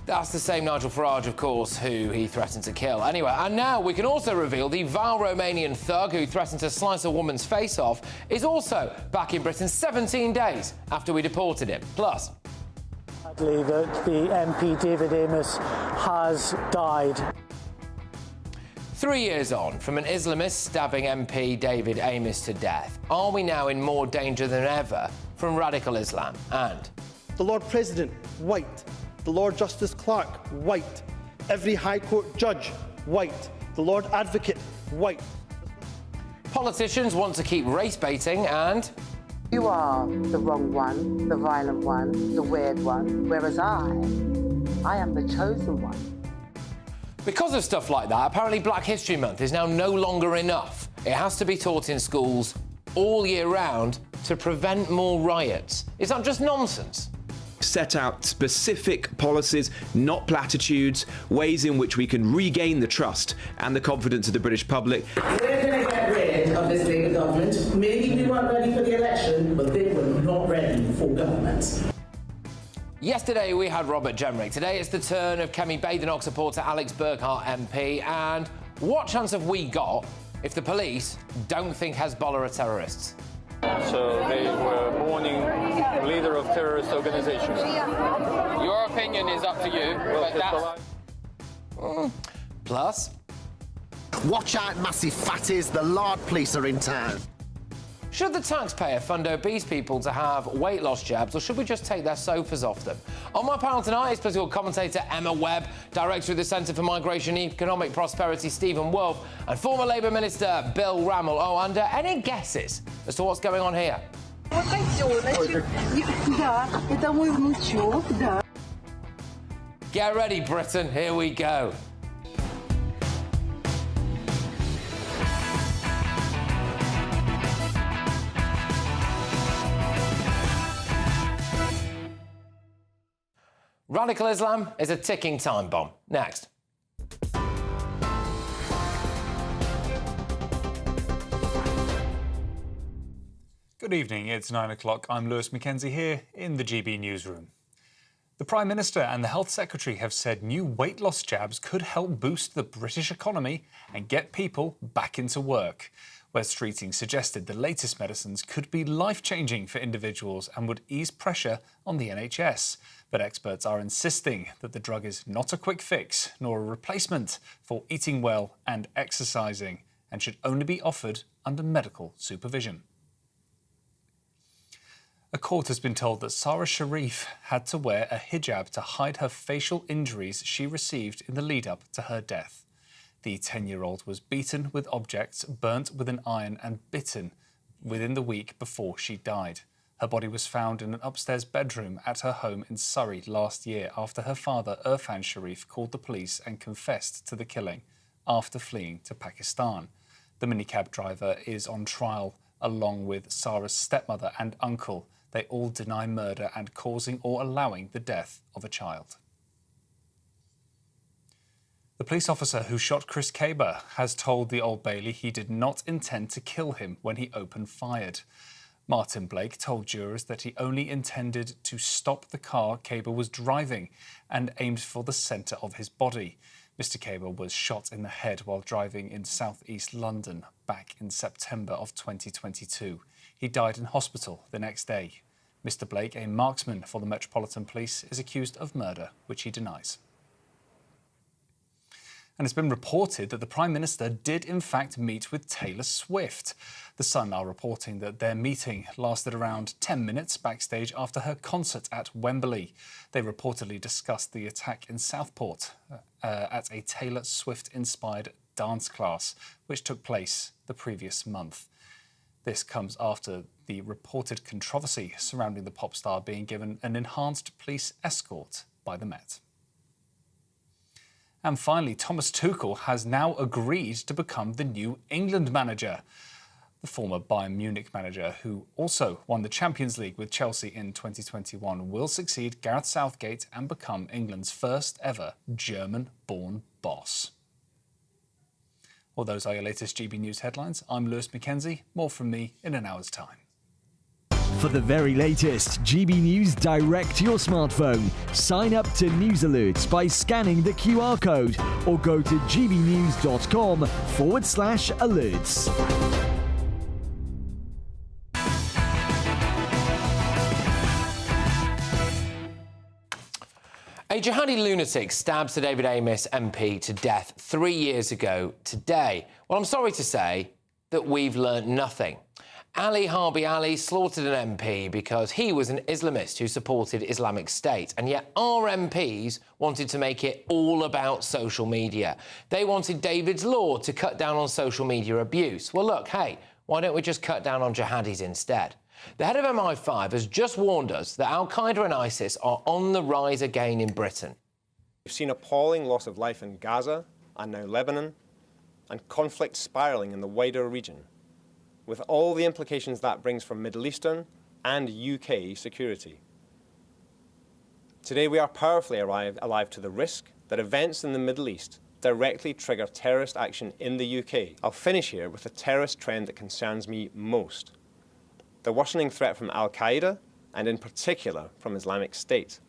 That's the same Nigel Farage, of course, who he threatened to kill. Anyway, and now we can also reveal the vile Romanian thug who threatened to slice a woman's face off is also back in Britain 17 days after we deported him. Plus, sadly, that the MP David Amess has died. 3 years on from an Islamist stabbing MP David Amess to death, are we now in more danger than ever from radical Islam? And the Lord President, white. The Lord Justice Clerk, white. Every High Court judge, white. The Lord Advocate, white. politicians want to keep race baiting and You are the wrong one, the violent one, the weird one, whereas I am the chosen one. because of stuff like that, apparently Black History Month is now no longer enough. It has to be taught in schools all year round to prevent more riots. Is that just nonsense? Set out specific policies, not platitudes, ways in which we can regain the trust and the confidence of the British public. We're going to get rid of this Labour government. Maybe we weren't ready for the election, but they were not ready for government. Yesterday we had Robert Jenrick. Today it's the turn of Kemi Badenoch supporter Alex Burghardt MP. And what chance have we got if the police don't think Hezbollah are terrorists? So they were mourning leader of terrorist organizations. Your opinion is up to you, but that's... Plus, watch out, massive fatties, the Lard police are in town. should the taxpayer fund obese people to have weight loss jabs, or should we just take their sofas off them? On my panel tonight is political commentator Emma Webb, director of the Centre for Migration and Economic Prosperity Stephen Wolfe, and former Labour Minister Bill Rammell. Oh, and any guesses as to what's going on here? Get ready, Britain. Here we go. Radical Islam is a ticking time bomb. Next. Good evening, it's 9 o'clock. I'm Lewis Mackenzie here in the GB newsroom. The Prime Minister and the Health Secretary have said new weight loss jabs could help boost the British economy and get people back into work. Wes Streeting suggested the latest medicines could be life-changing for individuals and would ease pressure on the NHS. But experts are insisting that the drug is not a quick fix nor a replacement for eating well and exercising, and should only be offered under medical supervision. A court has been told that Sarah Sharif had to wear a hijab to hide her facial injuries she received in the lead-up to her death. The 10-year-old was beaten with objects, burnt with an iron and bitten within the week before she died. Her body was found in an upstairs bedroom at her home in Surrey last year after her father, Irfan Sharif, called the police and confessed to the killing after fleeing to Pakistan. The minicab driver is on trial along with Sarah's stepmother and uncle. They all deny murder and causing or allowing the death of a child. The police officer who shot Chris Kaber has told the Old Bailey he did not intend to kill him when he open-fired. Martin Blake told jurors that he only intended to stop the car Kaber was driving and aimed for the centre of his body. Mr Kaber was shot in the head while driving in south-east London back in September of 2022. He died in hospital the next day. Mr Blake, a marksman for the Metropolitan Police, is accused of murder, which he denies. And it's been reported that the Prime Minister did in fact meet with Taylor Swift. The Sun are reporting that their meeting lasted around 10 minutes backstage after her concert at Wembley. They reportedly discussed the attack in Southport at a Taylor Swift-inspired dance class, which took place the previous month. This comes after the reported controversy surrounding the pop star being given an enhanced police escort by the Met. And finally, Thomas Tuchel has now agreed to become the new England manager. The former Bayern Munich manager, who also won the Champions League with Chelsea in 2021, will succeed Gareth Southgate and become England's first ever German-born boss. Well, those are your latest GB News headlines. I'm Lewis Mackenzie. More from me in an hour's time. For the very latest GB News direct to your smartphone, sign up to News Alerts by scanning the QR code or go to gbnews.com/alerts. A jihadi lunatic stabbed Sir David Amess MP to death 3 years ago today. Well, I'm sorry to say that we've learnt nothing. Ali Harbi Ali slaughtered an MP because he was an Islamist who supported Islamic State, and yet our MPs wanted to make it all about social media. They wanted David's law to cut down on social media abuse. Well, look, hey, why don't we just cut down on jihadis instead? The head of MI5 has just warned us that Al-Qaeda and ISIS are on the rise again in Britain. We've seen appalling loss of life in Gaza and now Lebanon, and conflict spiralling in the wider region, with all the implications that brings for Middle Eastern and UK security. Today we are powerfully alive to the risk that events in the Middle East directly trigger terrorist action in the UK. I'll finish here with a terrorist trend that concerns me most: the worsening threat from Al-Qaeda, and in particular from Islamic State.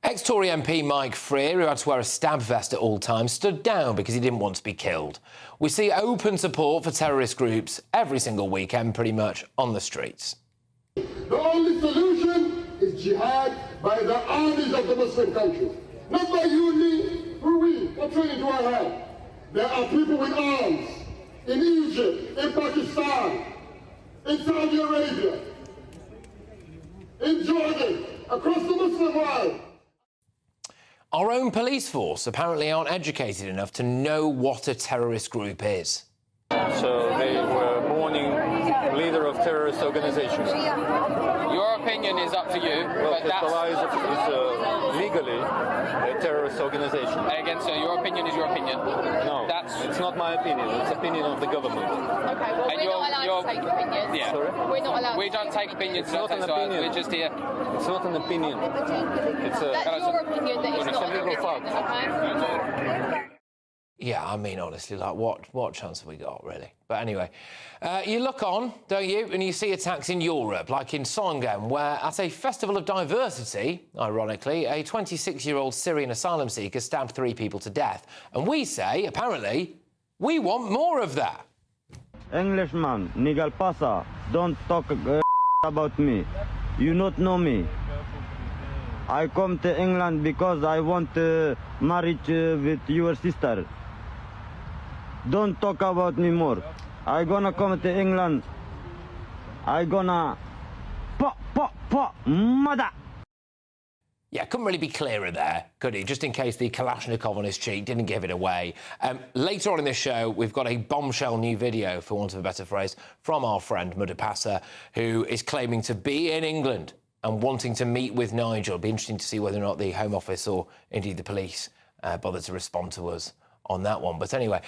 Ex-Tory MP Mike Freer, who had to wear a stab vest at all times, stood down because he didn't want to be killed. We see open support for terrorist groups every single weekend, pretty much, on the streets. The only solution is jihad by the armies of the Muslim countries. Not by you and me, who we, what training do I have? There are people with arms in Egypt, in Pakistan, in Saudi Arabia, in Jordan, across the Muslim world. Our own police force apparently aren't educated enough to know what a terrorist group is. So they were mourning leader of terrorist organization. Your opinion is up to you, but Hezbollah is legally a terrorist organization. Again, sir, your opinion is your opinion. No, it's not my opinion. It's the opinion of the government. Okay, well, we're not allowed to take opinions. Yeah. Sorry? We're not allowed We don't take opinions. It's not an opinion. We're just here. It's not an opinion. It's a... That's your opinion, that it's not an opinion, okay? Yeah, I mean, honestly, like, what chance have we got, really? But anyway, you look on, don't you, and you see attacks in Europe, like in Songen, where at a festival of diversity, ironically, a 26-year-old Syrian asylum seeker stabbed 3 people to death. And we say, apparently, we want more of that. Englishman, Nigel Pasa, don't talk about me. You not know me. I come to England because I want marriage with your sister. Don't talk about me more. I gonna come to England. I gonna mother. Yeah, couldn't really be clearer there, could he? Just in case the Kalashnikov on his cheek didn't give it away. Later on in this show, we've got a bombshell new video, for want of a better phrase, from our friend Mudapasa, who is claiming to be in England and wanting to meet with Nigel. It'll be interesting to see whether or not the Home Office or indeed the police bother to respond to us on that one. But anyway,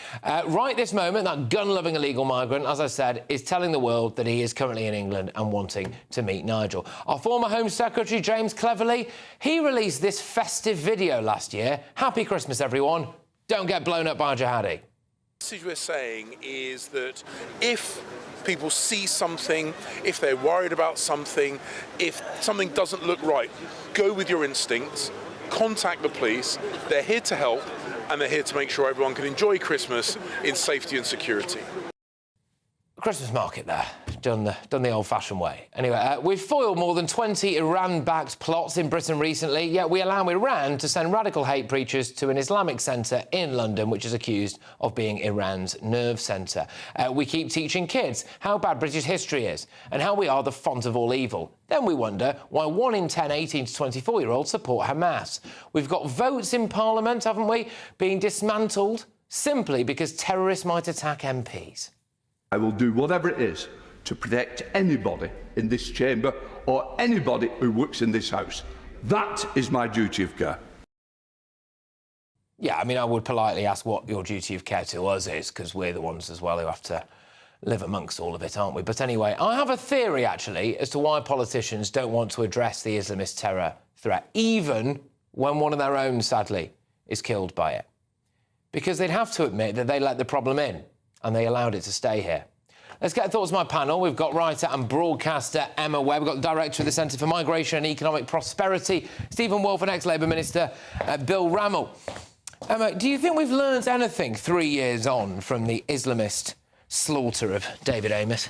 right this moment, that gun-loving illegal migrant, as I said, is telling the world that he is currently in England and wanting to meet Nigel. Our former Home Secretary, James Cleverly, he released this festive video last year. Happy Christmas, everyone. Don't get blown up by a jihadi. The message we're saying is that if people see something, if they're worried about something, if something doesn't look right, go with your instincts, contact the police. They're here to help, and they're here to make sure everyone can enjoy Christmas in safety and security. Christmas market there, done the old-fashioned way. Anyway, we've foiled more than 20 Iran-backed plots in Britain recently, yet we allow Iran to send radical hate preachers to an Islamic centre in London, which is accused of being Iran's nerve centre. We keep teaching kids how bad British history is and how we are the font of all evil. Then we wonder why 1 in 10 18 to 24-year-olds support Hamas. We've got votes in Parliament, haven't we, being dismantled simply because terrorists might attack MPs. I will do whatever it is to protect anybody in this chamber or anybody who works in this house. That is my duty of care. Yeah, I mean, I would politely ask what your duty of care to us is, because we're the ones as well who have to live amongst all of it, aren't we? But anyway, I have a theory, actually, as to why politicians don't want to address the Islamist terror threat, even when one of their own, sadly, is killed by it. Because they'd have to admit that they let the problem in and they allowed it to stay here. Let's get thoughts from my panel. We've got writer and broadcaster Emma Webb. We've got the director of the Centre for Migration and Economic Prosperity, Stephen Wolfe, and ex-Labour Minister Bill Rammell. Emma, do you think we've learned anything 3 years on from the Islamist slaughter of David Amess?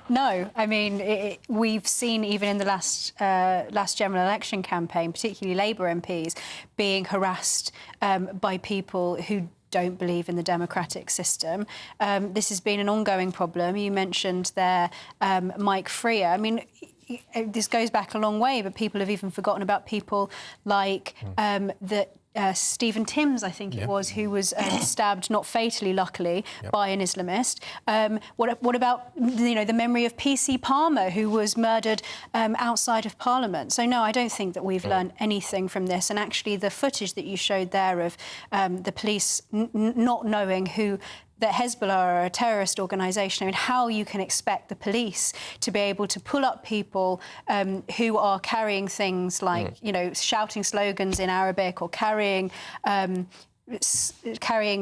No. I mean, we've seen even in the last general election campaign, particularly Labour MPs, being harassed by people who don't believe in the democratic system. This has been an ongoing problem. You mentioned there Mike Freer. I mean, this goes back a long way, but people have even forgotten about people like Stephen Timms, I think it was, who was stabbed, not fatally, luckily, by an Islamist. What about, the memory of PC Palmer, who was murdered outside of Parliament? So, no, I don't think that we've learned anything from this. And actually, the footage that you showed there of the police not knowing that Hezbollah are a terrorist organisation. I mean, how you can expect the police to be able to pull up people who are carrying things like, shouting slogans in Arabic or carrying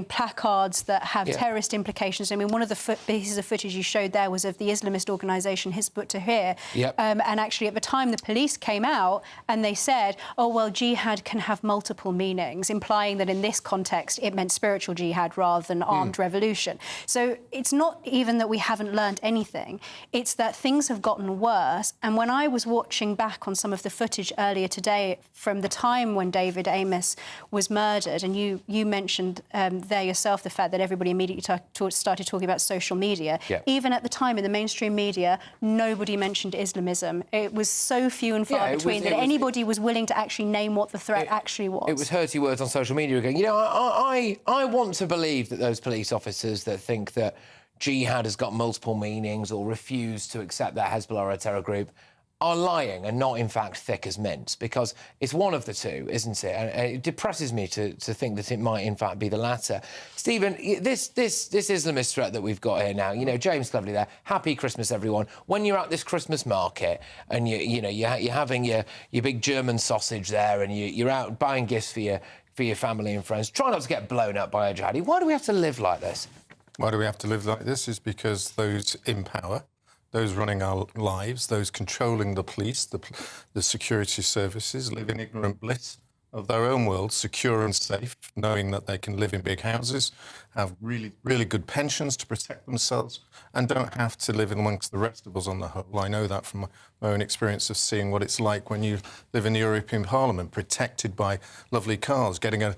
placards that have terrorist implications. I mean, one of the pieces of footage you showed there was of the Islamist organisation Hizb ut-Tahrir. And actually, at the time, the police came out and they said, oh, well, jihad can have multiple meanings, implying that in this context, it meant spiritual jihad rather than armed revolution. So it's not even that we haven't learned anything. It's that things have gotten worse. And when I was watching back on some of the footage earlier today from the time when David Amess was murdered, and you mentioned there yourself the fact that everybody immediately started talking about social media. Even at the time in the mainstream media, nobody mentioned Islamism. It was so few and far between that anybody was willing to actually name what the threat actually was. It was hurty words on social media again. I want to believe that those police officers that think that jihad has got multiple meanings or refuse to accept that Hezbollah are a terror group are lying and not, in fact, thick as mints, because it's one of the two, isn't it? And it depresses me to think that it might, in fact, be the latter. Stephen, this Islamist threat that we've got here now, James Cleverly there, happy Christmas, everyone. When you're at this Christmas market and you're having your big German sausage there and you're out buying gifts for your family and friends, try not to get blown up by a jihadi. Why do we have to live like this? Why do we have to live like this? Is because those in power, those running our lives, those controlling the police, the security services, live in ignorant bliss of their own world, secure and safe, knowing that they can live in big houses, have really, really good pensions to protect themselves, and don't have to live amongst the rest of us on the whole. I know that from my own experience of seeing what it's like when you live in the European Parliament, protected by lovely cars, getting a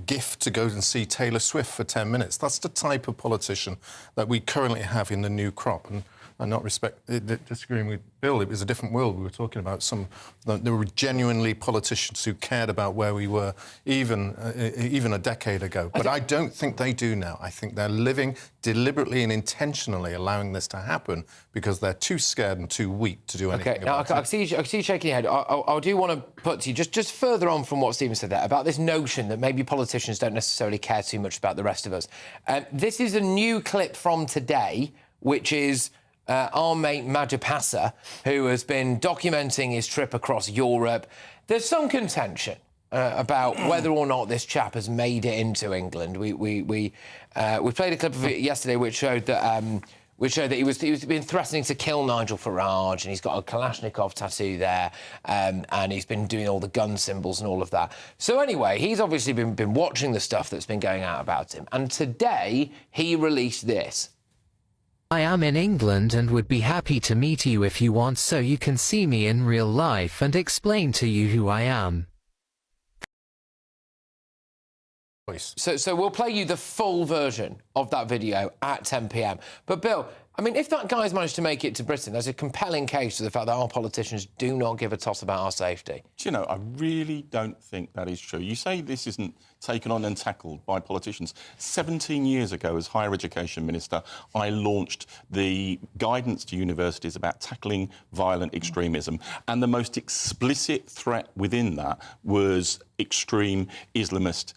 gift to go and see Taylor Swift for 10 minutes. That's the type of politician that we currently have in the new crop. And I'm not disagreeing with Bill. It was a different world we were talking about. There were genuinely politicians who cared about where we were even a decade ago. But I don't think they do now. I think they're living deliberately and intentionally allowing this to happen because they're too scared and too weak to do anything about it. I see you shaking your head. I do want to put to you, just further on from what Stephen said there, about this notion that maybe politicians don't necessarily care too much about the rest of us. This is a new clip from today, which is our mate Majapasa, who has been documenting his trip across Europe. There's some contention about whether or not this chap has made it into England. We played a clip of it yesterday, which showed that he was been threatening to kill Nigel Farage, and he's got a Kalashnikov tattoo there, and he's been doing all the gun symbols and all of that. So anyway, he's obviously been watching the stuff that's been going out about him, and today he released this. I am in England and would be happy to meet you if you want, so you can see me in real life and explain to you who I am. So we'll play you the full version of that video at 10 p.m. But Bill, I mean, if that guy's managed to make it to Britain, there's a compelling case to the fact that our politicians do not give a toss about our safety. Do you know, I really don't think that is true. You say this isn't taken on and tackled by politicians. 17 years ago, as Higher Education Minister, I launched the guidance to universities about tackling violent extremism. And the most explicit threat within that was extreme Islamist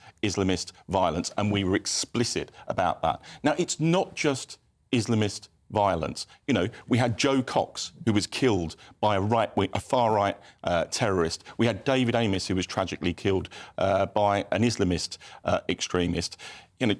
violence. And we were explicit about that. Now, it's not just Islamist violence. You know, we had Joe Cox, who was killed by a far-right terrorist. We had David Amess, who was tragically killed by an Islamist extremist. You know,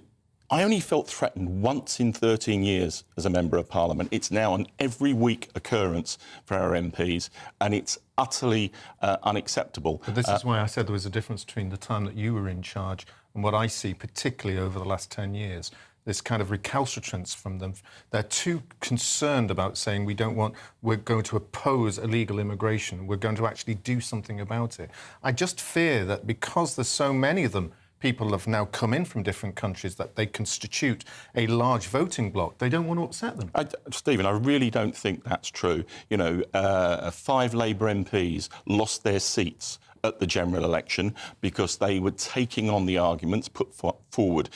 I only felt threatened once in 13 years as a Member of Parliament. It's now an every week occurrence for our MPs, and it's utterly unacceptable. But this is why I said there was a difference between the time that you were in charge and what I see, particularly over the last 10 years. This kind of recalcitrance from them. They're too concerned about saying we're going to oppose illegal immigration, we're going to actually do something about it. I just fear that because there's so many of them, people have now come in from different countries, that they constitute a large voting bloc. They don't want to upset them. Stephen, I really don't think that's true. You know, 5 Labour MPs lost their seats at the general election because they were taking on the arguments put forward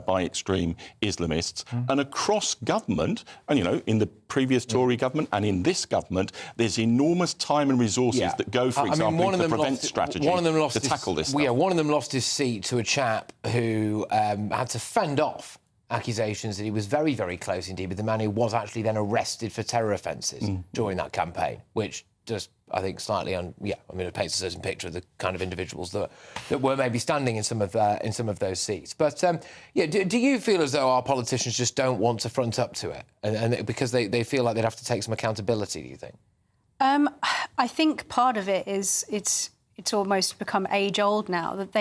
by extreme Islamists. And across government, and, you know, in the previous Tory government and in this government, there's enormous time and resources that go, for example, into the prevent strategy to tackle this stuff. Yeah, one of them lost his seat to a chap who had to fend off accusations that he was very, very close indeed with the man who was actually then arrested for terror offences during that campaign, which just, I think, slightly it paints a certain picture of the kind of individuals that were maybe standing in some of those seats. But do you feel as though our politicians just don't want to front up to it, and because they feel like they'd have to take some accountability? Do you think? I think part of it is it's almost become age old now that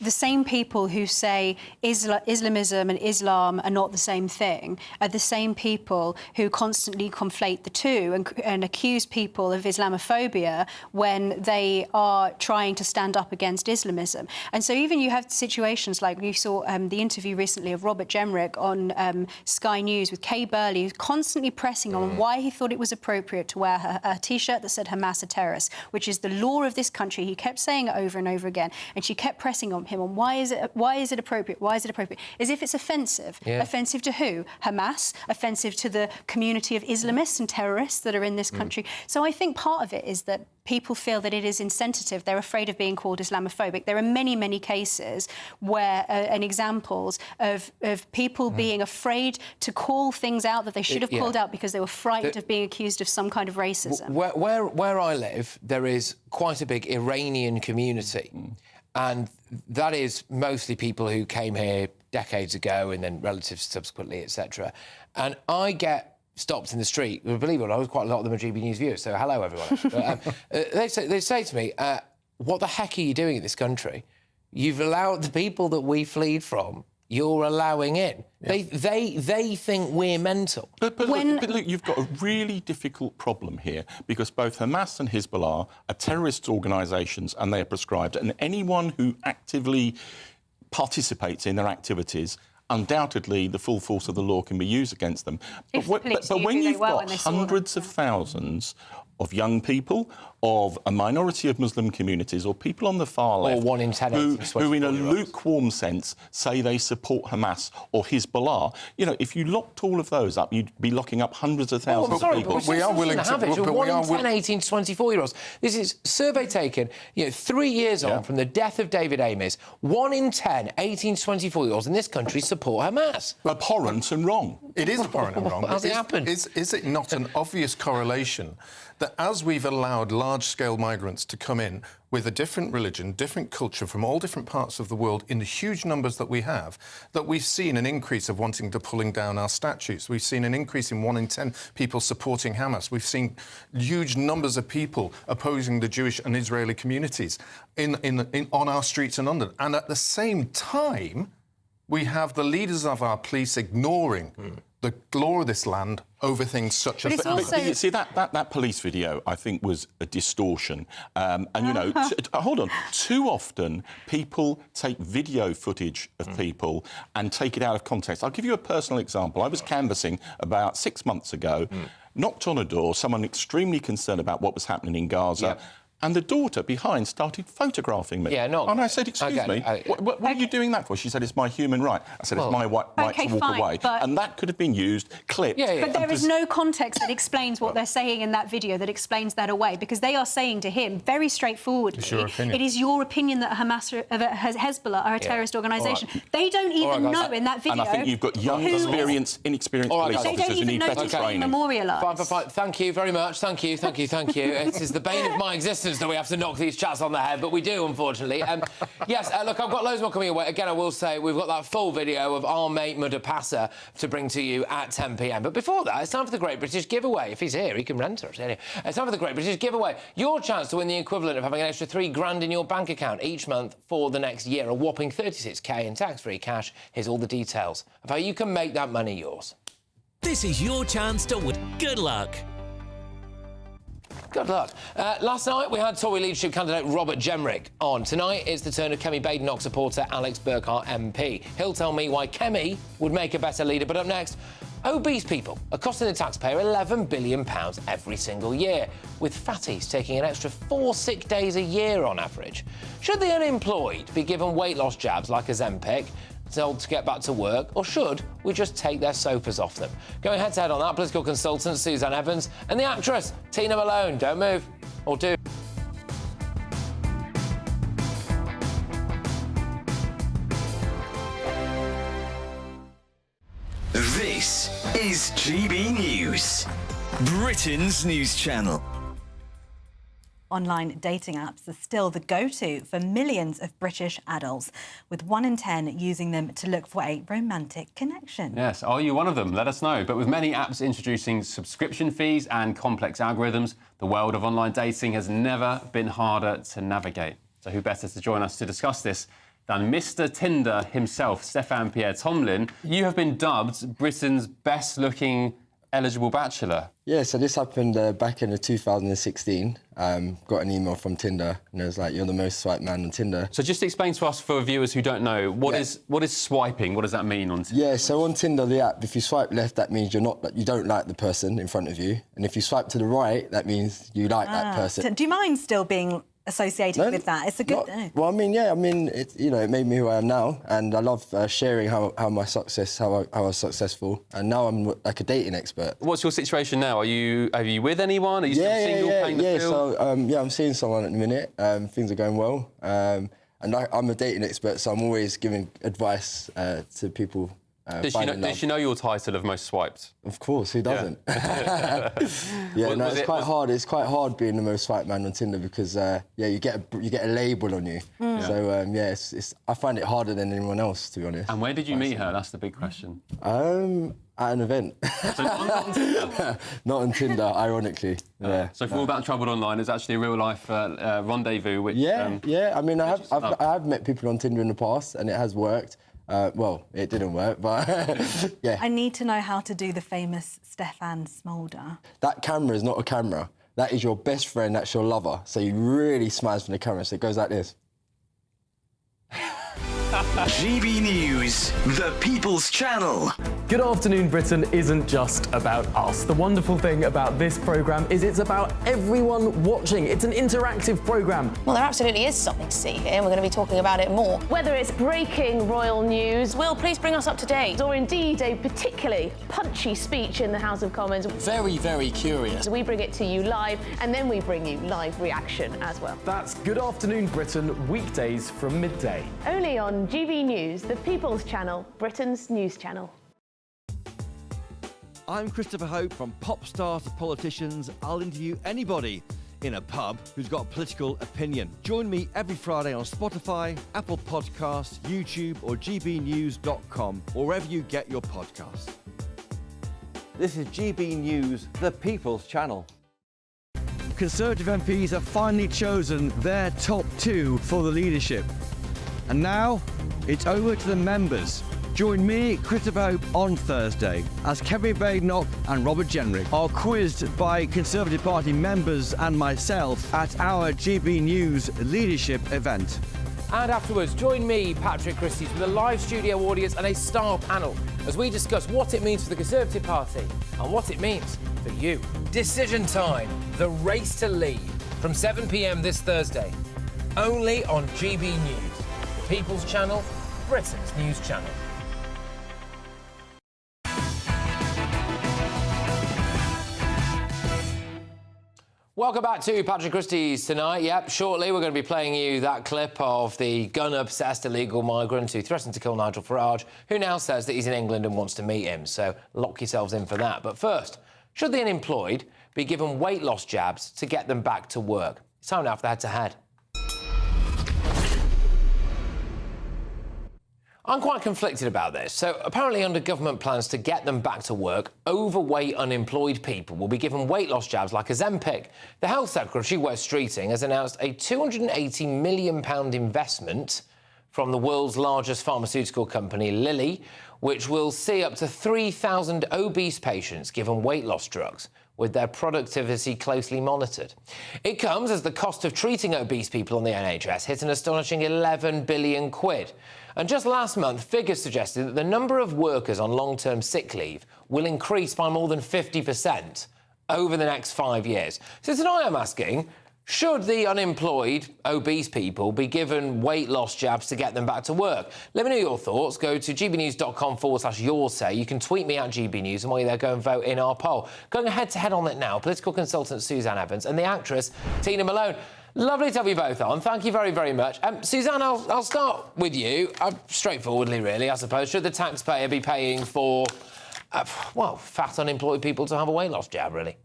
the same people who say Islamism and Islam are not the same thing are the same people who constantly conflate the two and accuse people of Islamophobia when they are trying to stand up against Islamism. And so even you have situations like you saw the interview recently of Robert Jenrick on Sky News with Kay Burley, who's constantly pressing on why he thought it was appropriate to wear a T-shirt that said Hamas are terrorists, which is the law of this country. He kept saying it over and over again, and she kept pressing on him on why is it appropriate? Why is it appropriate? As if it's offensive. Yeah. Offensive to who? Hamas. Offensive to the community of Islamists and terrorists that are in this country. So I think part of it is that people feel that it is insensitive. They're afraid of being called Islamophobic. There are many, many cases where and examples of people being afraid to call things out that they should have called out because they were frightened of being accused of some kind of racism. Where I live, there is quite a big Iranian community. And that is mostly people who came here decades ago and then relatives subsequently, etc. And I get stopped in the street. Believe it or not, quite a lot of them are GBNews viewers, so hello, everyone. But, they say to me, what the heck are you doing in this country? You've allowed the people that we fled from, you're allowing in. Yeah. They think we're mental. But look, you've got a really difficult problem here because both Hamas and Hezbollah are terrorist organisations and they are proscribed, and anyone who actively participates in their activities, undoubtedly the full force of the law can be used against them. But when you've got hundreds of thousands of young people, of a minority of Muslim communities, or people on the far left, or 1 in 10 who in a lukewarm sense say they support Hamas or Hezbollah, you know, if you locked all of those up, you'd be locking up hundreds of thousands of people. But we are willing to have it. 1 in 10 18 to 24-year-olds. This is survey taken, 3 years on from the death of David Ames. 1 in 10 18 to 24-year-olds in this country support Hamas. Abhorrent and wrong. It is abhorrent and wrong. How's it happened? Is it not an obvious correlation that as we've allowed large-scale migrants to come in with a different religion, different culture from all different parts of the world in the huge numbers that we have, that we've seen an increase of wanting to pulling down our statutes. We've seen an increase in 1 in 10 people supporting Hamas. We've seen huge numbers of people opposing the Jewish and Israeli communities on our streets in London. And at the same time, we have the leaders of our police ignoring the law of this land over things such as... But you see, that police video, I think, was a distortion. And, you know, hold on, too often people take video footage of people and take it out of context. I'll give you a personal example. I was canvassing about 6 months ago, knocked on a door, someone extremely concerned about what was happening in Gaza, and the daughter behind started photographing me. And I said, excuse me, what are you doing that for? She said, it's my human right. I said, it's my right to walk away. And that could have been used, clipped. But there is no context that explains what they're saying in that video that explains that away, because they are saying to him, very straightforwardly, it is your opinion that Hezbollah are a terrorist organisation. They don't even know in that video. And I think you've got young, inexperienced police officers who need better training. Fine. Thank you very much. Thank you. It is the bane of my existence. instance that we have to knock these chats on the head, but we do, unfortunately. Yes, look, I've got loads more coming your way. Again, I will say we've got that full video of our mate Mudapasa to bring to you at 10 p.m. But before that, it's time for the Great British Giveaway. If he's here, he can rent it. Anyway, it's time for the Great British Giveaway. Your chance to win the equivalent of having an extra £3 in your bank account each month for the next year, a whopping 36k in tax-free cash. Here's all the details of how you can make that money yours. This is your chance to win. Good luck. Good luck. Last night, we had Tory leadership candidate Robert Jenrick on. Tonight, it's the turn of Kemi Badenoch supporter Alex Burkhart MP. He'll tell me why Kemi would make a better leader. But up next, obese people are costing the taxpayer £11 billion every single year, with fatties taking an extra 4 sick days a year on average. Should the unemployed be given weight loss jabs like Ozempic, told to get back to work, or should we just take their sofas off them? Going head-to-head on that, political consultant Suzanne Evans and the actress Tina Malone. Don't move. Or do. This is GB News, Britain's news channel. Online dating apps are still the go-to for millions of British adults, with 1 in 10 using them to look for a romantic connection. Yes, are you one of them? Let us know. But with many apps introducing subscription fees and complex algorithms, the world of online dating has never been harder to navigate. So who better to join us to discuss this than Mr. Tinder himself, Stefan Pierre Tomlin. You have been dubbed Britain's best-looking eligible bachelor. Yeah, so this happened back in 2016. Got an email from Tinder, and it was like, "You're the most swiped man on Tinder." So just explain to us, for viewers who don't know, what is swiping? What does that mean on Tinder? Yeah, so on Tinder, the app, if you swipe left, that means you don't like the person in front of you, and if you swipe to the right, that means you like that person. Do you mind still being associated with that? It's a good thing. Well, I mean, yeah, it made me who I am now, and I love sharing how I was successful, and now I'm like a dating expert. What's your situation now? Are you with anyone? Are you still single, paying the bill? So I'm seeing someone at the minute. Things are going well, and I'm a dating expert, so I'm always giving advice to people. Does she know your title of most swiped? Of course, who doesn't? Yeah, it's quite hard. It's quite hard being the most swiped man on Tinder because you get a label on you. So I find it harder than anyone else, to be honest. And where did you meet her? That's the big question. At an event. So not on Tinder? Not on Tinder, ironically. So for all that trouble online, it's actually a real life rendezvous. Which, I mean, I have met people on Tinder in the past, and it has worked. Well, it didn't work, but yeah. I need to know how to do the famous Stefan Smolder. That camera is not a camera. That is your best friend, that's your lover. So you really smiles from the camera, so it goes like this. GB News, the People's Channel. Good Afternoon Britain isn't just about us. The wonderful thing about this programme is it's about everyone watching. It's an interactive programme. Well, there absolutely is something to see here, and we're going to be talking about it more. Whether it's breaking royal news, Will, please bring us up to date, or indeed a particularly punchy speech in the House of Commons. Very, very curious. We bring it to you live, and then we bring you live reaction as well. That's Good Afternoon Britain, weekdays from midday. Only on GB News, the People's Channel, Britain's news channel. I'm Christopher Hope. From pop stars to politicians, I'll interview anybody in a pub who's got a political opinion. Join me every Friday on Spotify, Apple Podcasts, YouTube or gbnews.com, or wherever you get your podcasts. This is GB News, the People's Channel. Conservative MPs have finally chosen their top 2 for the leadership. And now, it's over to the members. Join me, Christopher Hope, on Thursday as Kemi Badenoch and Robert Jenrick are quizzed by Conservative Party members and myself at our GB News leadership event. And afterwards, join me, Patrick Christys, with a live studio audience and a star panel as we discuss what it means for the Conservative Party and what it means for you. Decision time, the race to lead, from 7 p.m. this Thursday, only on GB News, the People's Channel, Britain's news channel. Welcome back to Patrick Christys tonight. Yep, shortly we're going to be playing you that clip of the gun-obsessed illegal migrant who threatened to kill Nigel Farage, who now says that he's in England and wants to meet him. So lock yourselves in for that. But first, should the unemployed be given weight loss jabs to get them back to work? It's time now for the head-to-head. I'm quite conflicted about this. So apparently under government plans to get them back to work, overweight unemployed people will be given weight loss jabs like Ozempic. The Health Secretary, Wes Streeting, has announced a £280 million investment from the world's largest pharmaceutical company, Lilly, which will see up to 3,000 obese patients given weight loss drugs, with their productivity closely monitored. It comes as the cost of treating obese people on the NHS hit an astonishing 11 billion quid. And just last month, figures suggested that the number of workers on long-term sick leave will increase by more than 50% over the next 5 years. So tonight I'm asking, should the unemployed, obese people be given weight loss jabs to get them back to work? Let me know your thoughts. Go to gbnews.com/your say. You can tweet me at GBNews, and while you're there, go and vote in our poll. Going head-to-head on it now, political consultant Suzanne Evans and the actress Tina Malone. Lovely to have you both on. Thank you very, very much. Suzanne, I'll start with you. Straightforwardly, really, I suppose. Should the taxpayer be paying for, fat unemployed people to have a weight loss jab, really?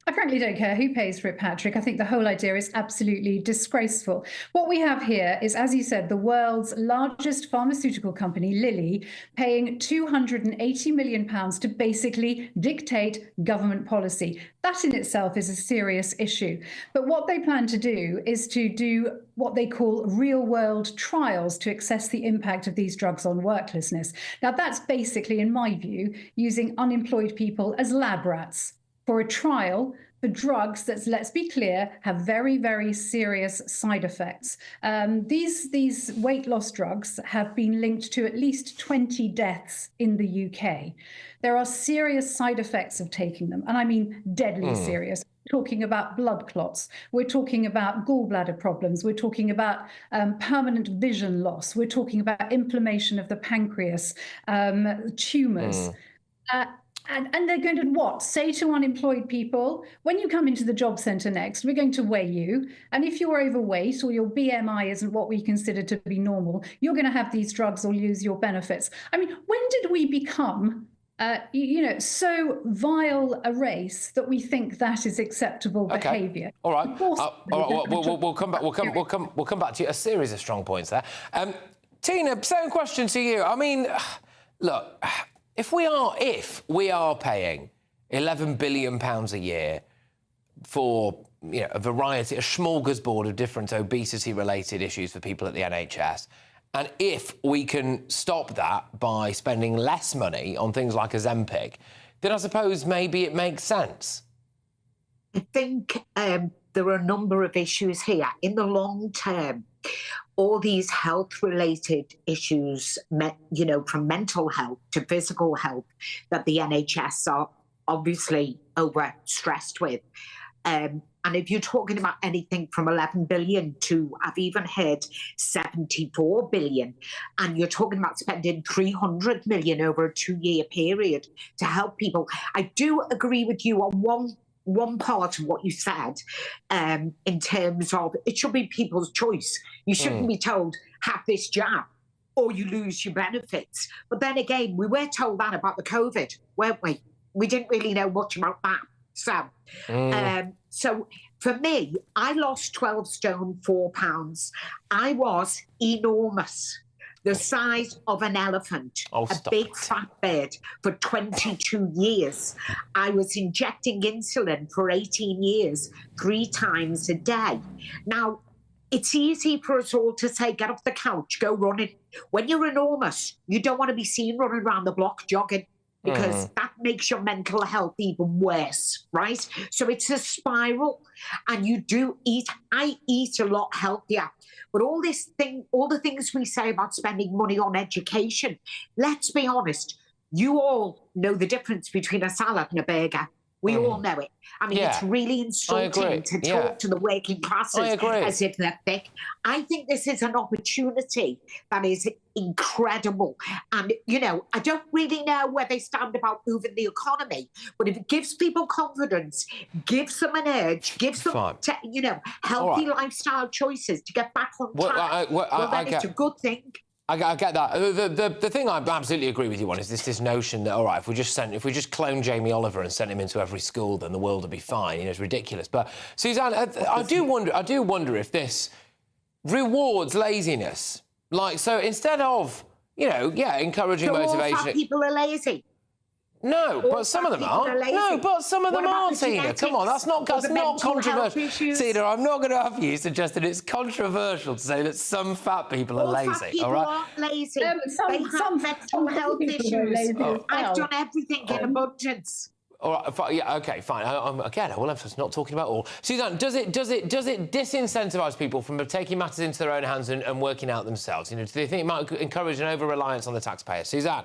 I frankly don't care who pays for it, Patrick. I think the whole idea is absolutely disgraceful. What we have here is, as you said, the world's largest pharmaceutical company, Lilly, paying £280 million to basically dictate government policy. That in itself is a serious issue. But what they plan to do is to do what they call real-world trials to assess the impact of these drugs on worklessness. Now, that's basically, in my view, using unemployed people as lab rats for a trial for drugs that, let's be clear, have very, very serious side effects. These weight loss drugs have been linked to at least 20 deaths in the UK. There are serious side effects of taking them, and I mean deadly serious. We're talking about blood clots. We're talking about gallbladder problems. We're talking about permanent vision loss. We're talking about inflammation of the pancreas, tumours. And they're going to what? Say to unemployed people, when you come into the job centre next, we're going to weigh you. And if you're overweight or your BMI isn't what we consider to be normal, you're going to have these drugs or lose your benefits. I mean, when did we become, so vile a race that we think that is acceptable behaviour? All right. We'll come back. We'll come back to you. A series of strong points there. Tina, same question to you. I mean, look. If we are paying £11 billion a year for a variety, a smorgasbord of different obesity-related issues for people at the NHS, and if we can stop that by spending less money on things like Ozempic, then I suppose maybe it makes sense. I think there are a number of issues here. In the long term, all these health-related issues, from mental health to physical health, that the NHS are obviously overstressed with. And if you're talking about anything from 11 billion to, I've even heard 74 billion, and you're talking about spending 300 million over a 2-year period to help people, I do agree with you on one part of what you said, in terms of it should be people's choice. You shouldn't be told, have this jab or you lose your benefits. But then again, we were told that about the COVID, weren't we? We didn't really know much about that. So for me, I lost 12 stone, 4 pounds. I was enormous. The size of an elephant, a big fat bird, for 22 years. I was injecting insulin for 18 years, 3 times a day. Now, it's easy for us all to say, get off the couch, go running. When you're enormous, you don't want to be seen running around the block jogging, because that makes your mental health even worse, right? So it's a spiral, and you do eat. I eat a lot healthier. But all the things we say about spending money on education, let's be honest, you all know the difference between a salad and a burger. We all know it. I mean, it's really insulting to talk to the working classes as if they're thick. I think this is an opportunity that is incredible. And, I don't really know where they stand about moving the economy, but if it gives people confidence, gives them an urge, gives them, healthy lifestyle choices to get back on track, then it's a good thing. I get that. The thing I absolutely agree with you on is this notion that, all right, if we just clone Jamie Oliver and sent him into every school, then the world would be fine. You know, it's ridiculous. But Suzanne, I do wonder if this rewards laziness. Like, so instead of, you know, encouraging motivation. All fat people are lazy. No, but some of them are. No, but some of them are, Tina. Come on, that's not controversial. Tina, I'm not going to have you suggesting it's controversial to say that some fat people are lazy. Fat people all right? aren't lazy. Yeah, they have mental health issues. I've done everything in abundance. All right, yeah, okay, fine. Again, I will emphasise not talking about all. Suzanne, does it disincentivise people from taking matters into their own hands and working out themselves? You know, do you think it might encourage an over-reliance on the taxpayer? Suzanne?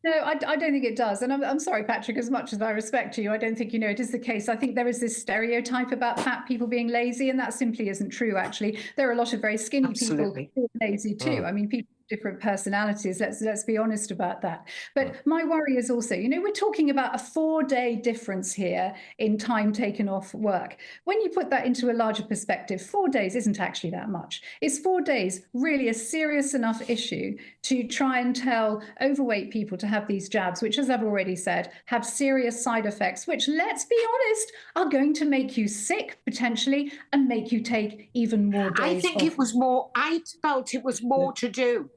No, I don't think it does. And I'm sorry, Patrick, as much as I respect you, I don't think, you know, it is the case. I think there is this stereotype about fat people being lazy, and that simply isn't true, actually. There are a lot of very skinny people who are lazy too. I mean, people different personalities. Let's be honest about that. But my worry is also, you know, we're talking about a 4-day difference here in time taken off work. When you put that into a larger perspective, 4 days isn't actually that much. Is 4 days really a serious enough issue to try and tell overweight people to have these jabs, which, as I've already said, have serious side effects, which, let's be honest, are going to make you sick potentially and make you take even more days I think off. it was more, I felt it was more to do.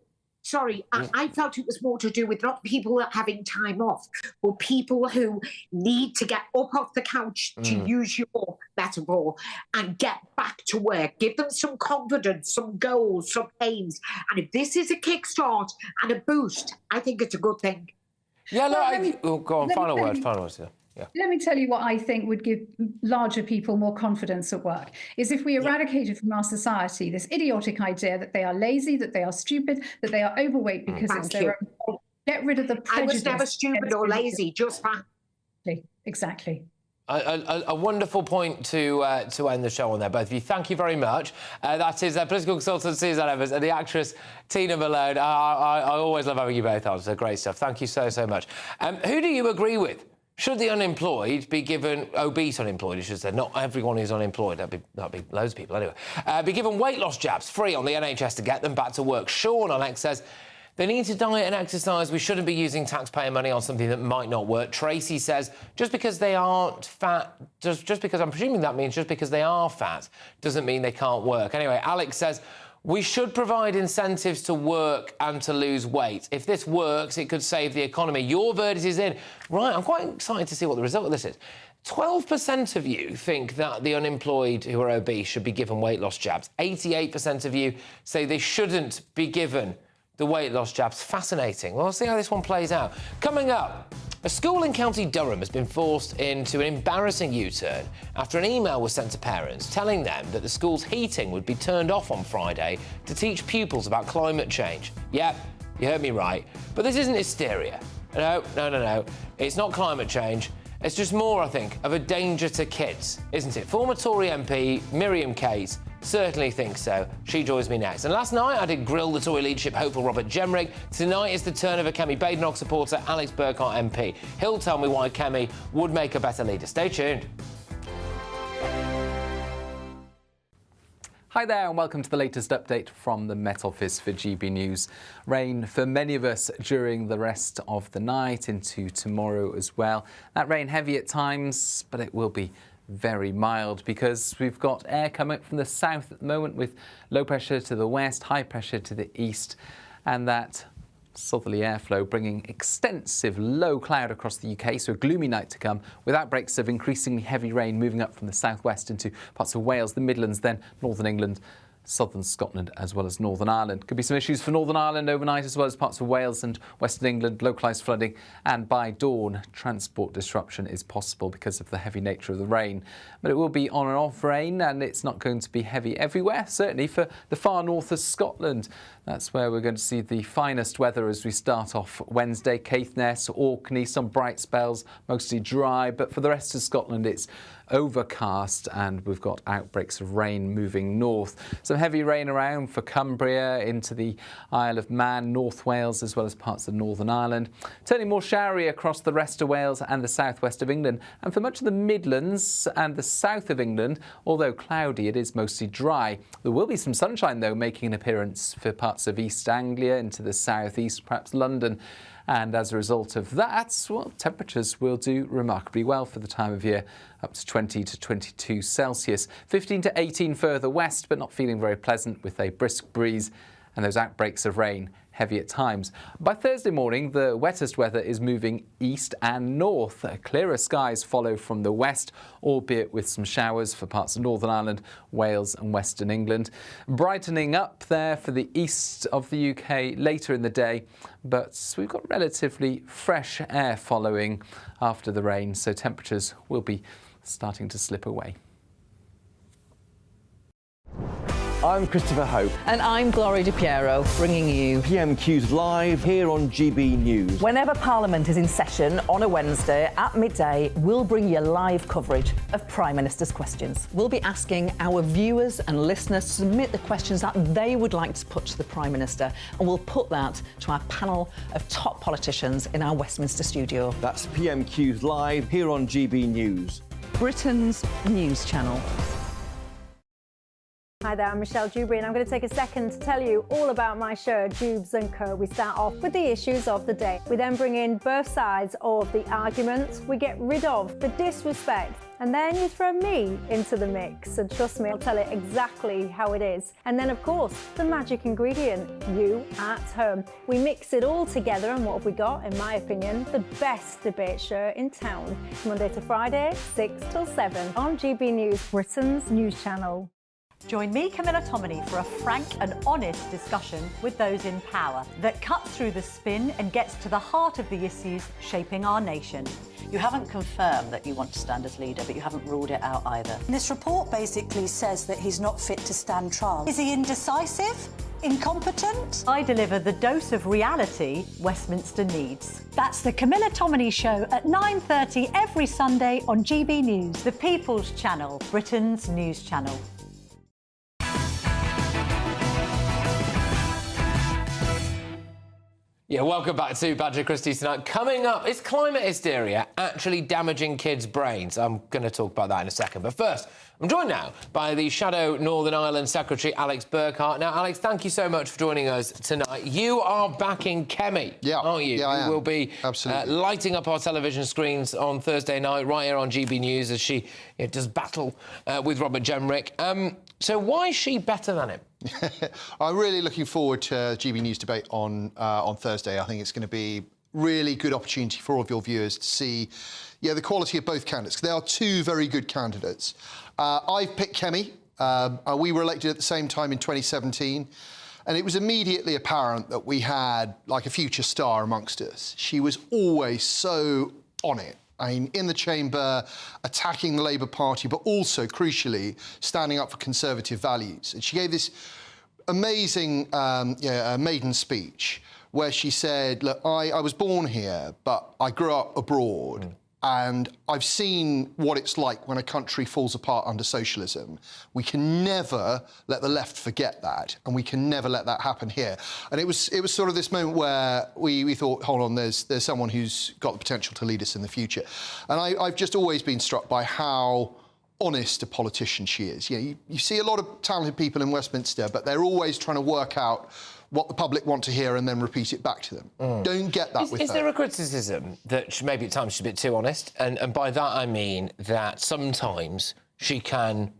Sorry, I felt it was more to do with not people having time off, but people who need to get up off the couch, to use your metaphor, and get back to work. Give them some confidence, some goals, some aims. And if this is a kickstart and a boost, I think it's a good thing. Yeah, no, go on, final words, yeah. Yeah. Let me tell you what I think would give larger people more confidence at work, is if we eradicated from our society this idiotic idea that they are lazy, that they are stupid, that they are overweight because it's their own fault. Get rid of the prejudice. I was never stupid or lazy, just fat. Exactly. A wonderful point to end the show on there, both of you. Thank you very much. That is political consultant Suzanne Evans and the actress Tina Malone. I always love having you both on. So great stuff. Thank you so much. Who do you agree with? Should the unemployed be given, obese unemployed, I should say, not everyone who's unemployed, that'd be loads of people anyway, be given weight loss jabs free on the NHS to get them back to work? Sean on X says, they need to diet and exercise. We shouldn't be using taxpayer money on something that might not work. Tracy says, just because they aren't fat, just because, I'm presuming that means just because they are fat, doesn't mean they can't work. Anyway, Alex says, we should provide incentives to work and to lose weight. If this works, it could save the economy. Your verdict is in. Right, I'm quite excited to see what the result of this is. 12% of you think that the unemployed who are obese should be given weight loss jabs. 88% of you say they shouldn't be given the weight loss jabs. Fascinating. Well, we'll see how this one plays out. Coming up, a school in County Durham has been forced into an embarrassing U-turn after an email was sent to parents telling them that the school's heating would be turned off on Friday to teach pupils about climate change. Yep, you heard me right. But this isn't hysteria. No. It's not climate change. It's just more, I think, of a danger to kids, isn't it? Former Tory MP Miriam Case certainly thinks so. She joins me next. And last night I did grill the Tory leadership hopeful Robert Jenrick. Tonight is the turn of a Kemi Badenoch supporter, Alex Burkhardt MP. He'll tell me why Kemi would make a better leader. Stay tuned. Hi there and welcome to the latest update from the Met Office for GB News. Rain for many of us during the rest of the night into tomorrow as well. That rain heavy at times, but it will be very mild because we've got air coming from the south at the moment with low pressure to the west, high pressure to the east, and that southerly airflow bringing extensive low cloud across the UK, so a gloomy night to come with outbreaks of increasingly heavy rain moving up from the southwest into parts of Wales, the Midlands, then northern England, southern Scotland as well as Northern Ireland. Could be some issues for Northern Ireland overnight as well as parts of Wales and Western England, localised flooding, and by dawn transport disruption is possible because of the heavy nature of the rain. But it will be on and off rain and it's not going to be heavy everywhere, certainly for the far north of Scotland. That's where we're going to see the finest weather as we start off Wednesday. Caithness, Orkney, some bright spells, mostly dry, but for the rest of Scotland it's overcast, and we've got outbreaks of rain moving north. Some heavy rain around for Cumbria, into the Isle of Man, North Wales, as well as parts of Northern Ireland. Turning more showery across the rest of Wales and the southwest of England. And for much of the Midlands and the south of England, although cloudy, it is mostly dry. There will be some sunshine, though, making an appearance for parts of East Anglia, into the southeast, perhaps London. And as a result of that, well, temperatures will do remarkably well for the time of year, up to 20 to 22 Celsius. 15 to 18 further west, but not feeling very pleasant, with a brisk breeze and those outbreaks of rain heavy at times. By Thursday morning, the wettest weather is moving east and north. Clearer skies follow from the west, albeit with some showers for parts of Northern Ireland, Wales and Western England. Brightening up there for the east of the UK later in the day, but we've got relatively fresh air following after the rain, so temperatures will be starting to slip away. I'm Christopher Hope. And I'm Gloria Di Piero, bringing you PMQ's live here on GB News. Whenever Parliament is in session on a Wednesday at midday, we'll bring you live coverage of Prime Minister's questions. We'll be asking our viewers and listeners to submit the questions that they would like to put to the Prime Minister, and we'll put that to our panel of top politicians in our Westminster studio. That's PMQ's live here on GB News, Britain's news channel. Hi there, I'm Michelle Dewberry, and I'm going to take a second to tell you all about my show, Dubes & Co. We start off with the issues of the day. We then bring in both sides of the argument. We get rid of the disrespect. And then you throw me into the mix. And trust me, I'll tell it exactly how it is. And then, of course, the magic ingredient, you at home. We mix it all together, and what have we got? In my opinion, the best debate show in town. Monday to Friday, 6 till 7 on GB News, Britain's news channel. Join me, Camilla Tominey, for a frank and honest discussion with those in power that cuts through the spin and gets to the heart of the issues shaping our nation. You haven't confirmed that you want to stand as leader, but you haven't ruled it out either. This report basically says that he's not fit to stand trial. Is he indecisive? Incompetent? I deliver the dose of reality Westminster needs. That's the Camilla Tominey Show at 9:30 every Sunday on GB News. The People's Channel, Britain's news channel. Yeah, welcome back to Badger Christys tonight. Coming up, is climate hysteria actually damaging kids' brains? I'm going to talk about that in a second. But first, I'm joined now by the Shadow Northern Ireland Secretary, Alex Burkhart. Now, Alex, thank you so much for joining us tonight. You are backing Kemi, aren't you? Yeah, I am. You will be lighting up our television screens on Thursday night, right here on GB News, as she does battle with Robert Jenrick. So why is she better than him? I'm really looking forward to GB News debate on Thursday. I think it's going to be really good opportunity for all of your viewers to see the quality of both candidates. They are two very good candidates. I've picked Kemi. We were elected at the same time in 2017. And it was immediately apparent that we had like a future star amongst us. She was always so on it. I mean, in the chamber, attacking the Labour Party, but also, crucially, standing up for Conservative values. And she gave this amazing maiden speech where she said, look, I was born here, but I grew up abroad. And I've seen what it's like when a country falls apart under socialism. We can never let the left forget that, and we can never let that happen here. And it was sort of this moment where we thought, hold on, there's someone who's got the potential to lead us in the future. And I've just always been struck by how honest a politician she is. You see a lot of talented people in Westminster, but they're always trying to work out what the public want to hear and then repeat it back to them. Don't get that with her. Is there a criticism that maybe at times she's a bit too honest? And by that I mean that sometimes she can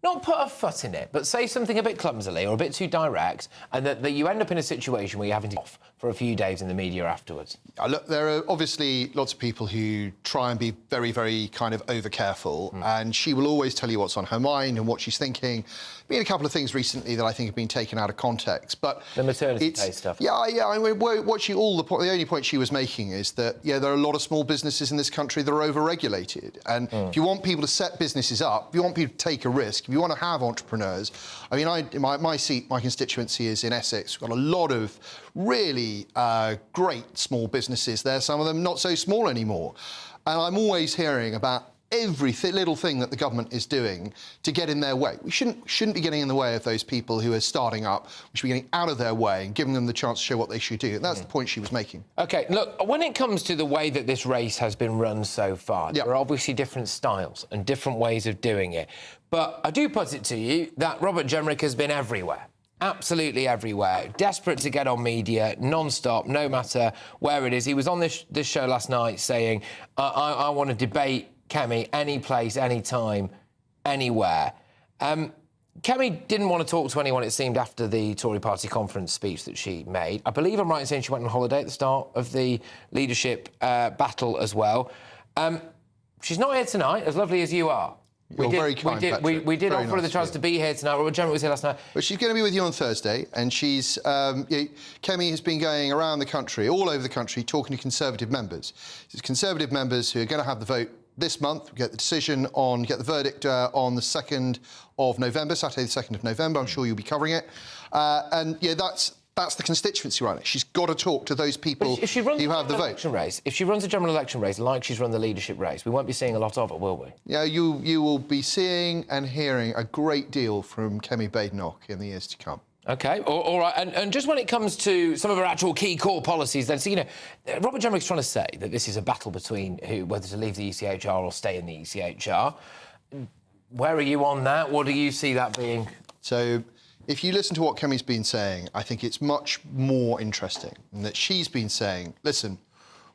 not put her foot in it, but say something a bit clumsily or a bit too direct, and that you end up in a situation where you're having to off for a few days in the media afterwards? Look, there are obviously lots of people who try and be very, very kind of over-careful, and she will always tell you what's on her mind and what she's thinking. Been a couple of things recently that I think have been taken out of context, but the maternity pay stuff. Yeah. I mean, the only point she was making is that there are a lot of small businesses in this country that are over-regulated, and if you want people to set businesses up, if you want people to take a risk, if you want to have entrepreneurs, I mean, my constituency is in Essex. We've got a lot of really great small businesses there. Some of them not so small anymore, and I'm always hearing about every little thing that the government is doing to get in their way. We shouldn't be getting in the way of those people who are starting up. We should be getting out of their way and giving them the chance to show what they should do. And that's the point she was making. OK, look, when it comes to the way that this race has been run so far, there are obviously different styles and different ways of doing it. But I do put it to you that Robert Jenrick has been everywhere. Absolutely everywhere. Desperate to get on media, non-stop, no matter where it is. He was on this show last night saying, I want to debate Kemi any place, any time, anywhere. Kemi didn't want to talk to anyone, it seemed, after the Tory party conference speech that she made. I believe I'm right in saying she went on holiday at the start of the leadership battle as well. She's not here tonight, as lovely as you are. Very kind, Patrick. We did Very offer her the nice, chance to be here tonight. Robert Jenrick was here last night. But she's going to be with you on Thursday, and she's... Kemi has been going around the country, all over the country, talking to Conservative members. It's Conservative members who are going to have the vote this month. We get the decision on, get the verdict on the 2nd of November, Saturday the 2nd of November. I'm sure you'll be covering it. And, yeah, that's the constituency right now. She's got to talk to those people who have the vote. If she runs a general election race like she's run the leadership race, we won't be seeing a lot of it, will we? Yeah, you will be seeing and hearing a great deal from Kemi Badenoch in the years to come. OK, all right. And just when it comes to some of her actual key core policies, then, so, you know, Robert Jenrick's trying to say that this is a battle between whether to leave the ECHR or stay in the ECHR. Where are you on that? What do you see that being? So, if you listen to what Kemi's been saying, I think it's much more interesting in that she's been saying, listen,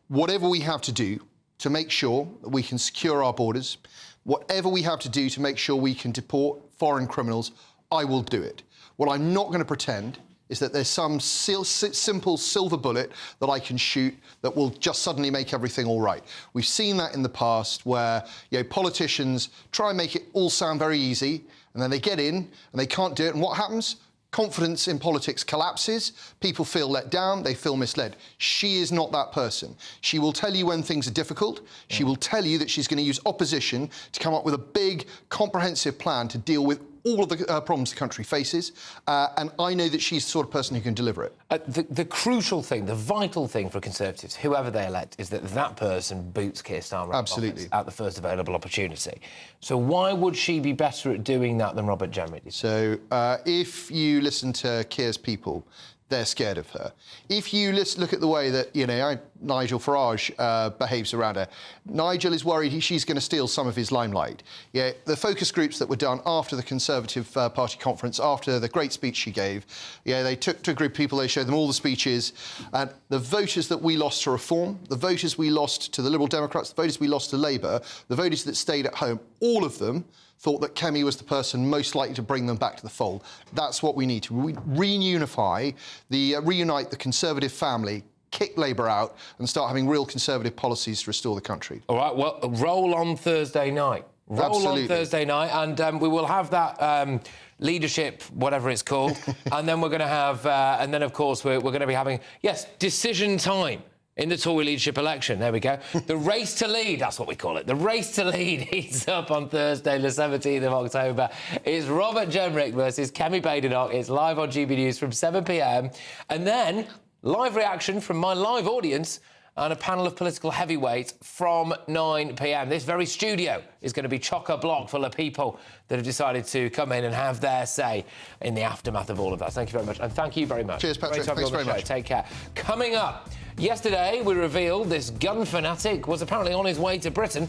whatever we have to do to make sure that we can secure our borders, whatever we have to do to make sure we can deport foreign criminals, I will do it. What I'm not going to pretend is that there's some simple silver bullet that I can shoot that will just suddenly make everything all right. We've seen that in the past where, you know, politicians try and make it all sound very easy, and then they get in and they can't do it, and what happens? Confidence in politics collapses, people feel let down, they feel misled. She is not that person. She will tell you when things are difficult. She will tell you that she's going to use opposition to come up with a big, comprehensive plan to deal with all of the problems the country faces, and I know that she's the sort of person who can deliver it. The crucial thing, the vital thing for Conservatives, whoever they elect, is that that person boots Keir Starmer Absolutely. at the first available opportunity. So why would she be better at doing that than Robert Jenrick? So if you listen to Keir's people, they're scared of her. If you look at the way that, you know, Nigel Farage behaves around her, Nigel is worried she's going to steal some of his limelight. Yeah, the focus groups that were done after the Conservative Party conference, after the great speech she gave, yeah, they took a group of people, they showed them all the speeches, and the voters that we lost to Reform, the voters we lost to the Liberal Democrats, the voters we lost to Labour, the voters that stayed at home, all of them thought that Kemi was the person most likely to bring them back to the fold. That's what we need to reunite the Conservative family, kick Labour out and start having real Conservative policies to restore the country. All right, well, roll on Thursday night. Roll on Thursday night, and we will have that leadership, whatever it's called, and then we're going to have, and then, of course, we're going to be having, yes, decision time in the Tory leadership election. There we go. The race to lead, that's what we call it. The race to lead heats up on Thursday, the 17th of October. It's Robert Jenrick versus Kemi Badenoch. It's live on GB News from 7 p.m. And then live reaction from my live audience and a panel of political heavyweights from 9 p.m. This very studio is going to be chock-a-block full of people that have decided to come in and have their say in the aftermath of all of that. Thank you very much. And thank you very much. Cheers, Patrick. Thanks very much. Take care. Coming up, yesterday we revealed this gun fanatic was apparently on his way to Britain.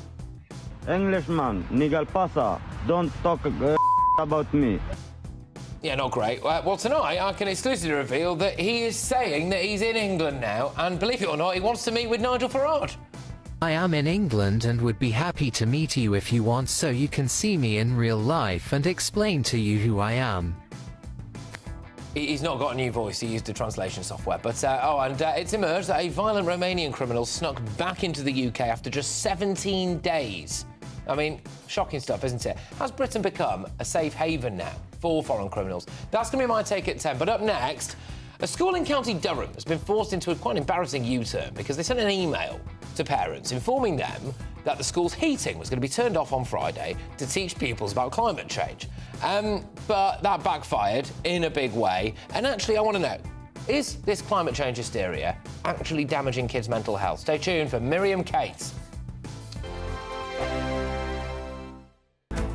Englishman, Nigel Passa, don't talk about me. Yeah, not great. Well, tonight I can exclusively reveal that he is saying that he's in England now, and believe it or not, he wants to meet with Nigel Farage. I am in England and would be happy to meet you if you want, so you can see me in real life and explain to you who I am. He's not got a new voice, he used a translation software. But, it's emerged that a violent Romanian criminal snuck back into the UK after just 17 days. I mean, shocking stuff, isn't it? Has Britain become a safe haven now for foreign criminals? That's going to be my take at 10. But up next, a school in County Durham has been forced into a quite embarrassing U-turn because they sent an email to parents informing them that the school's heating was going to be turned off on Friday to teach pupils about climate change. But that backfired in a big way. And actually, I want to know, is this climate change hysteria actually damaging kids' mental health? Stay tuned for Miriam Cates.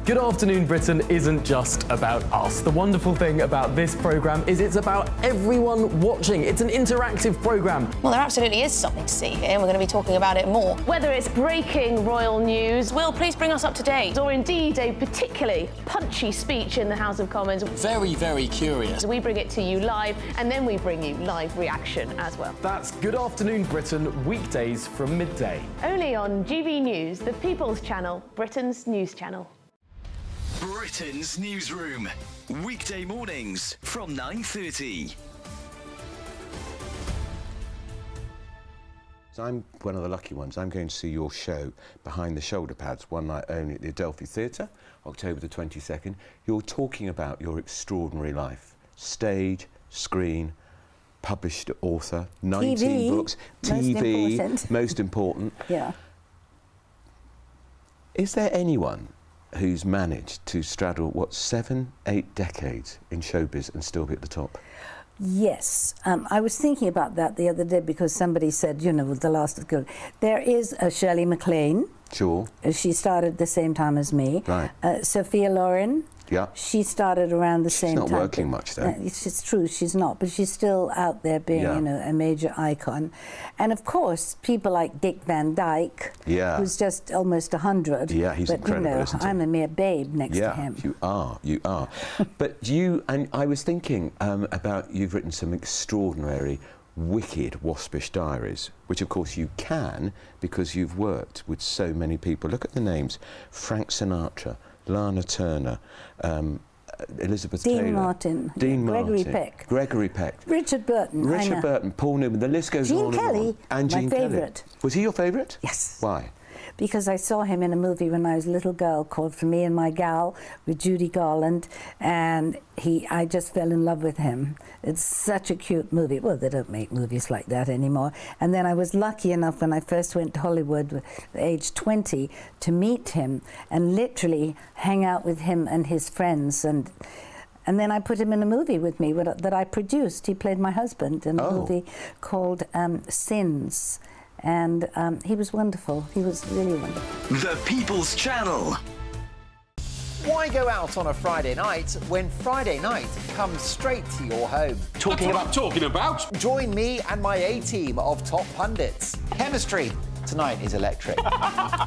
Good Afternoon Britain isn't just about us. The wonderful thing about this programme is it's about everyone watching. It's an interactive programme. Well, there absolutely is something to see here, and we're going to be talking about it more. Whether it's breaking royal news, Will, please bring us up to date, or indeed a particularly punchy speech in the House of Commons. Very, very curious. We bring it to you live, and then we bring you live reaction as well. That's Good Afternoon Britain, weekdays from midday. Only on GB News, the People's Channel, Britain's news channel. Britain's Newsroom, weekday mornings from 9:30. So I'm one of the lucky ones. I'm going to see your show, Behind the Shoulder Pads, one night only at the Adelphi Theatre, October the 22nd. You're talking about your extraordinary life. Stage, screen, published author, 19 TV, books, TV, most important. Yeah. Is there anyone who's managed to straddle, 7-8 decades in showbiz and still be at the top? Yes, I was thinking about that the other day because somebody said, you know, the last is good. There is a Shirley MacLaine. Sure. She started the same time as me. Right. Sophia Loren. Yeah. She started around the same time. She's not working much, though. It's true, she's not, but she's still out there being, you know, a major icon. And of course, people like Dick Van Dyke, who's just almost 100. Yeah, he's incredible, you know, isn't he? I'm a mere babe next to him. Yeah, you are. But and I was thinking about, you've written some extraordinary, wicked, waspish diaries, which of course you can because you've worked with so many people. Look at the names: Frank Sinatra, Lana Turner, Elizabeth Taylor, Dean Martin, Gregory Peck, Richard Burton, Paul Newman. The list goes on. Gene Kelly, and Gene my favourite. Was he your favourite? Yes. Why? Because I saw him in a movie when I was a little girl called For Me and My Gal with Judy Garland, and I just fell in love with him. It's such a cute movie. Well, they don't make movies like that anymore. And then I was lucky enough when I first went to Hollywood at age 20 to meet him and literally hang out with him and his friends. And then I put him in a movie with me that I produced. He played my husband in a movie called Sins. And he was wonderful. He was really wonderful. The People's Channel. Why go out on a Friday night when Friday night comes straight to your home? Talking about? Join me and my A-team of top pundits. Chemistry tonight is electric.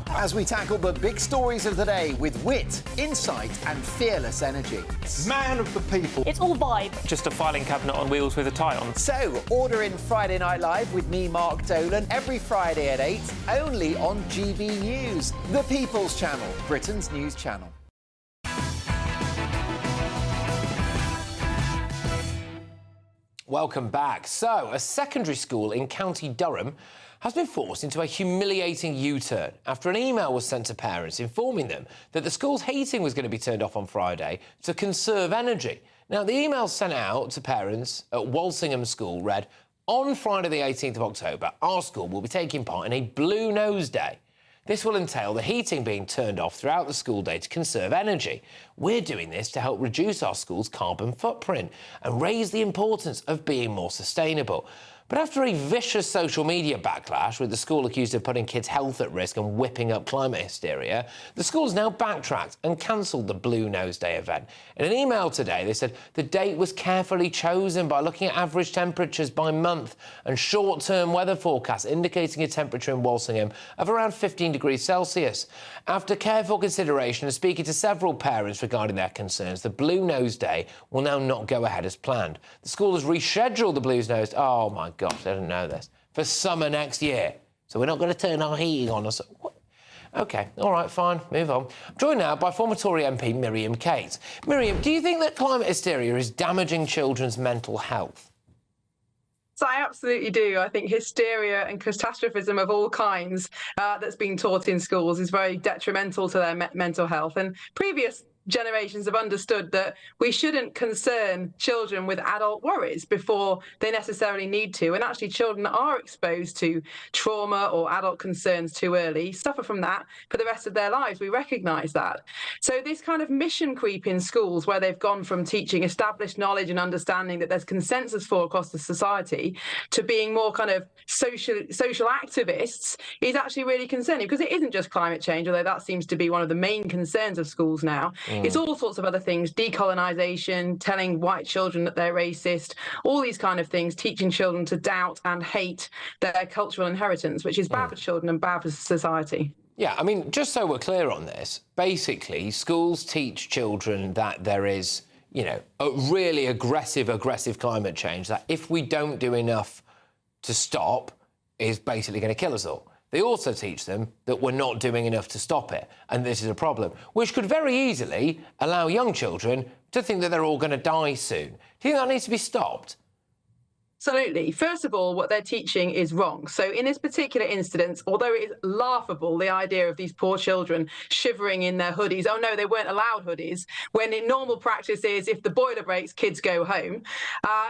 As we tackle the big stories of the day with wit, insight and fearless energy. Man of the people. It's all vibe. Just a filing cabinet on wheels with a tie on. So, order in Friday Night Live with me, Mark Dolan, every Friday at 8, only on GB News, the People's Channel, Britain's news channel. Welcome back. So, a secondary school in County Durham has been forced into a humiliating U-turn after an email was sent to parents informing them that the school's heating was going to be turned off on Friday to conserve energy. Now, the email sent out to parents at Walsingham School read, "On Friday the 18th of October, our school will be taking part in a Blue Nose Day. This will entail the heating being turned off throughout the school day to conserve energy. We're doing this to help reduce our school's carbon footprint and raise the importance of being more sustainable." But after a vicious social media backlash, with the school accused of putting kids' health at risk and whipping up climate hysteria, the school's now backtracked and cancelled the Blue Nose Day event. In an email today, they said the date was carefully chosen by looking at average temperatures by month and short-term weather forecasts indicating a temperature in Walsingham of around 15 degrees Celsius. After careful consideration and speaking to several parents regarding their concerns, the Blue Nose Day will now not go ahead as planned. The school has rescheduled the Blue Nose Day. Oh, my gosh, I didn't know this. For summer next year. So we're not going to turn our heating on. What? OK, all right, fine, move on. I'm joined now by former Tory MP Miriam Kate. Miriam, do you think that climate hysteria is damaging children's mental health? So I absolutely do. I think hysteria and catastrophism of all kinds that's being taught in schools is very detrimental to their mental health. And previous generations have understood that we shouldn't concern children with adult worries before they necessarily need to. And actually, children that are exposed to trauma or adult concerns too early suffer from that for the rest of their lives. We recognise that. So this kind of mission creep in schools, where they've gone from teaching established knowledge and understanding that there's consensus for across the society to being more kind of social activists, is actually really concerning, because it isn't just climate change, although that seems to be one of the main concerns of schools now. It's all sorts of other things: decolonisation, telling white children that they're racist, all these kind of things, teaching children to doubt and hate their cultural inheritance, which is bad for children and bad for society. Yeah, I mean, just so we're clear on this, basically, schools teach children that there is, you know, a really aggressive climate change, that if we don't do enough to stop, is basically going to kill us all. They also teach them that we're not doing enough to stop it, and this is a problem, which could very easily allow young children to think that they're all going to die soon. Do you think that needs to be stopped? Absolutely. First of all, what they're teaching is wrong. So in this particular incident, although it is laughable, the idea of these poor children shivering in their hoodies, oh no, they weren't allowed hoodies, when in normal practice is if the boiler breaks, kids go home.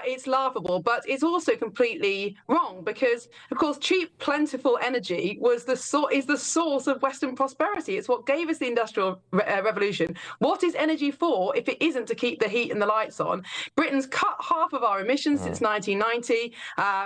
It's laughable, but it's also completely wrong, because, of course, cheap, plentiful energy is the source of Western prosperity. It's what gave us the Industrial Revolution. What is energy for if it isn't to keep the heat and the lights on? Britain's cut half of our emissions since 1990.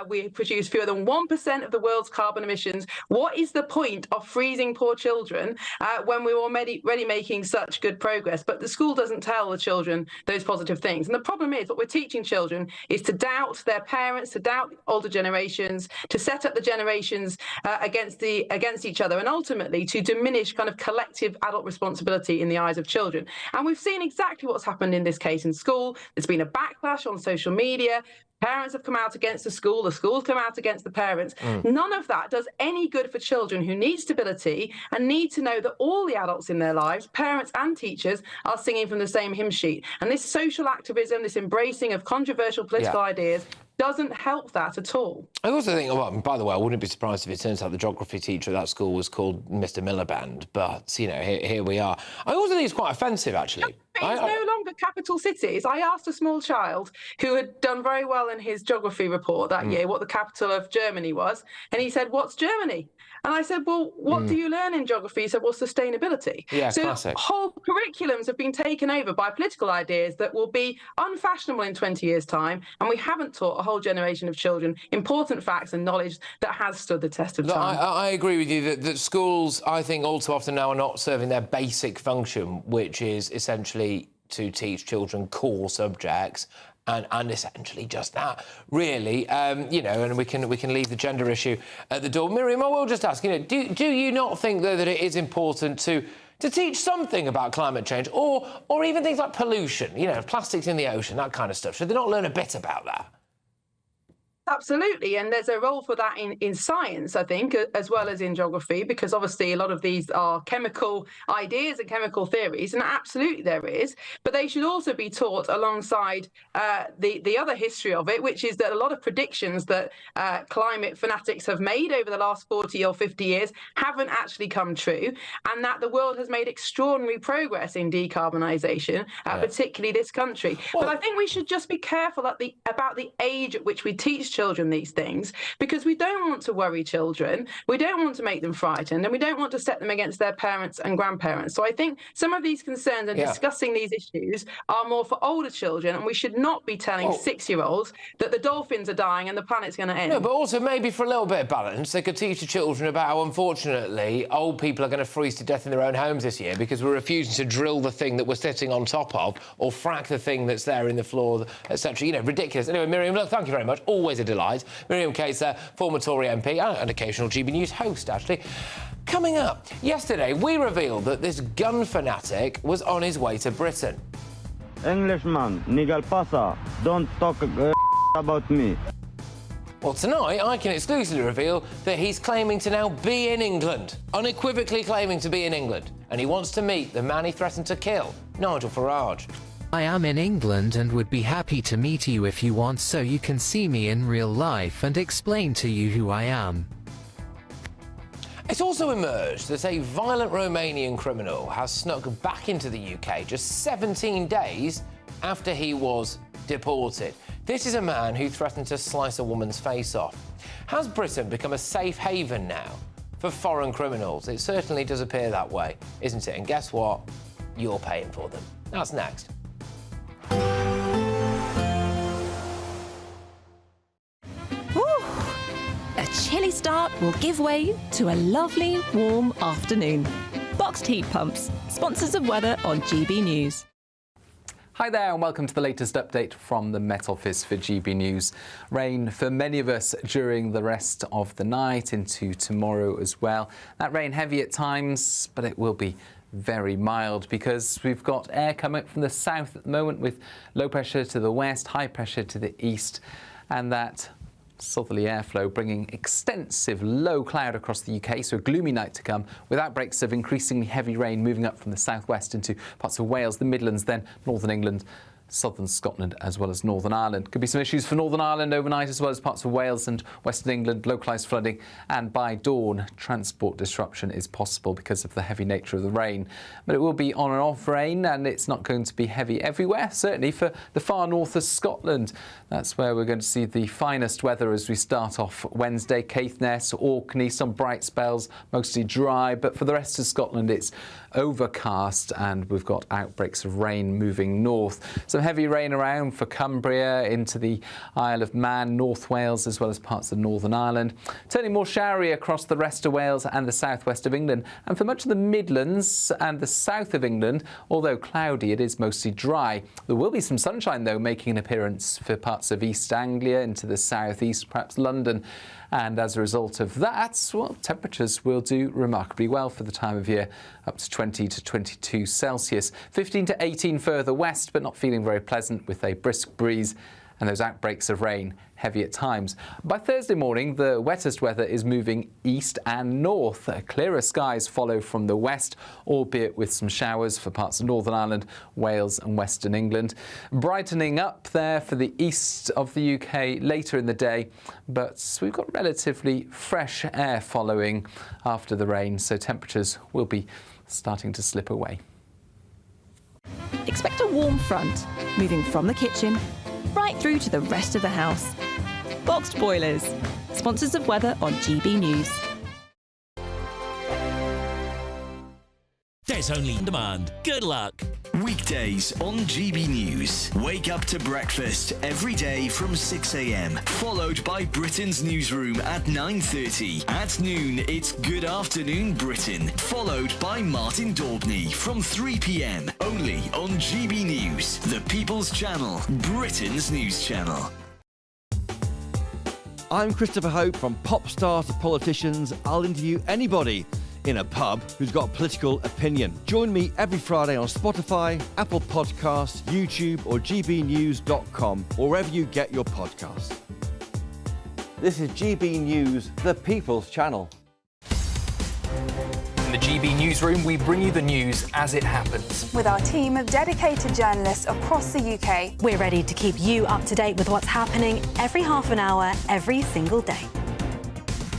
We produce fewer than 1% of the world's carbon emissions. What is the point of freezing poor children when we're already making such good progress? But the school doesn't tell the children those positive things. And the problem is, what we're teaching children is to doubt their parents, to doubt older generations, to set up the generations against each other, and ultimately to diminish kind of collective adult responsibility in the eyes of children. And we've seen exactly what's happened in this case in school. There's been a backlash on social media. Parents have come out against the schools come out against the parents. None of that does any good for children who need stability and need to know that all the adults in their lives, parents and teachers, are singing from the same hymn sheet. And this social activism, this embracing of controversial political ideas, doesn't help that at all. I also think, well, by the way, I wouldn't be surprised if it turns out the geography teacher at that school was called Mr. Miliband, but, you know, here we are. I also think it's quite offensive, actually. It's no longer capital cities. I asked a small child who had done very well in his geography report that year what the capital of Germany was, and he said, "What's Germany?" And I said, "Well, what do you learn in geography?" He said, "Well, sustainability." Yeah, so classic. Whole curriculums have been taken over by political ideas that will be unfashionable in 20 years' time, and we haven't taught a whole generation of children important facts and knowledge that has stood the test of time. I agree with you that schools, I think, all too often now are not serving their basic function, which is essentially to teach children core subjects. And essentially just that, really, you know, and we can leave the gender issue at the door. Miriam, I will just ask, you know, do you not think, though, that it is important to teach something about climate change, or even things like pollution, you know, plastics in the ocean, that kind of stuff? Should they not learn a bit about that? Absolutely, and there's a role for that in science, I think, as well as in geography, because obviously a lot of these are chemical ideas and chemical theories, and absolutely there is, but they should also be taught alongside the other history of it, which is that a lot of predictions that climate fanatics have made over the last 40 or 50 years haven't actually come true, and that the world has made extraordinary progress in decarbonisation, particularly this country. But I think we should just be careful about the age at which we teach children these things, because we don't want to worry children, we don't want to make them frightened, and we don't want to set them against their parents and grandparents. So I think some of these concerns and discussing these issues are more for older children, and we should not be telling 6-year-olds that the dolphins are dying and the planet's going to end. No, but also maybe for a little bit of balance, they could teach the children about how, unfortunately, old people are going to freeze to death in their own homes this year because we're refusing to drill the thing that we're sitting on top of, or frack the thing that's there in the floor, etc. You know, ridiculous. Anyway, Miriam, look, thank you very much. Always a delight. Miriam Cates, former Tory MP and occasional GB News host, actually. Coming up, yesterday we revealed that this gun fanatic was on his way to Britain. Englishman, Nigel pasa, don't talk about me. Well, tonight I can exclusively reveal that he's claiming to now be in England, unequivocally claiming to be in England, and he wants to meet the man he threatened to kill, Nigel Farage. I am in England and would be happy to meet you if you want, so you can see me in real life and explain to you who I am. It's It's also emerged that a violent Romanian criminal has snuck back into the UK just 17 days after he was deported. This is a man who threatened to slice a woman's face off. Has Britain become a safe haven now for foreign criminals? It certainly does appear that way, isn't it? And guess what? You're paying for them. That's next. A chilly start will give way to a lovely, warm afternoon. Boxed heat pumps, sponsors of weather on GB News. Hi there and welcome to the latest update from the Met Office for GB News. Rain for many of us during the rest of the night into tomorrow as well. That rain heavy at times, but it will be very mild because we've got air coming from the south at the moment with low pressure to the west, high pressure to the east, and that southerly airflow bringing extensive low cloud across the UK, so a gloomy night to come with outbreaks of increasingly heavy rain moving up from the southwest into parts of Wales, the Midlands, then northern England, southern Scotland as well as Northern Ireland. Could be some issues for Northern Ireland overnight as well as parts of Wales and Western England, localised flooding, and by dawn transport disruption is possible because of the heavy nature of the rain. But it will be on and off rain and it's not going to be heavy everywhere, certainly for the far north of Scotland. That's where we're going to see the finest weather as we start off Wednesday. Caithness, Orkney, some bright spells, mostly dry, but for the rest of Scotland it's overcast and we've got outbreaks of rain moving north. Some heavy rain around for Cumbria, into the Isle of Man, North Wales as well as parts of Northern Ireland. Turning more showery across the rest of Wales and the southwest of England, and for much of the Midlands and the south of England, although cloudy, it is mostly dry. There will be some sunshine though making an appearance for parts of East Anglia, into the southeast, perhaps London. And as a result of that, well, temperatures will do remarkably well for the time of year, up to 20 to 22 Celsius. 15 to 18 further west, but not feeling very pleasant with a brisk breeze and those outbreaks of rain heavy at times. By Thursday morning, the wettest weather is moving east and north. Clearer skies follow from the west, albeit with some showers for parts of Northern Ireland, Wales and Western England. Brightening up there for the east of the UK later in the day, but we've got relatively fresh air following after the rain, so temperatures will be starting to slip away. Expect a warm front, moving from the kitchen right through to the rest of the house. Boxed boilers, sponsors of weather on GB News. There's only demand. Good luck. Weekdays on GB News. Wake up to breakfast every day from 6 a.m. Followed by Britain's newsroom at 9:30. At noon, it's Good Afternoon Britain. Followed by Martin Daubney from 3 p.m. Only on GB News, the People's Channel, Britain's news channel. I'm Christopher Hope. From pop star to politicians, I'll interview anybody in a pub who's got a political opinion. Join me every Friday on Spotify, Apple Podcasts, YouTube or gbnews.com, or wherever you get your podcasts. This is GB News, the People's Channel. In the GB Newsroom, we bring you the news as it happens. With our team of dedicated journalists across the UK, we're ready to keep you up to date with what's happening every half an hour, every single day.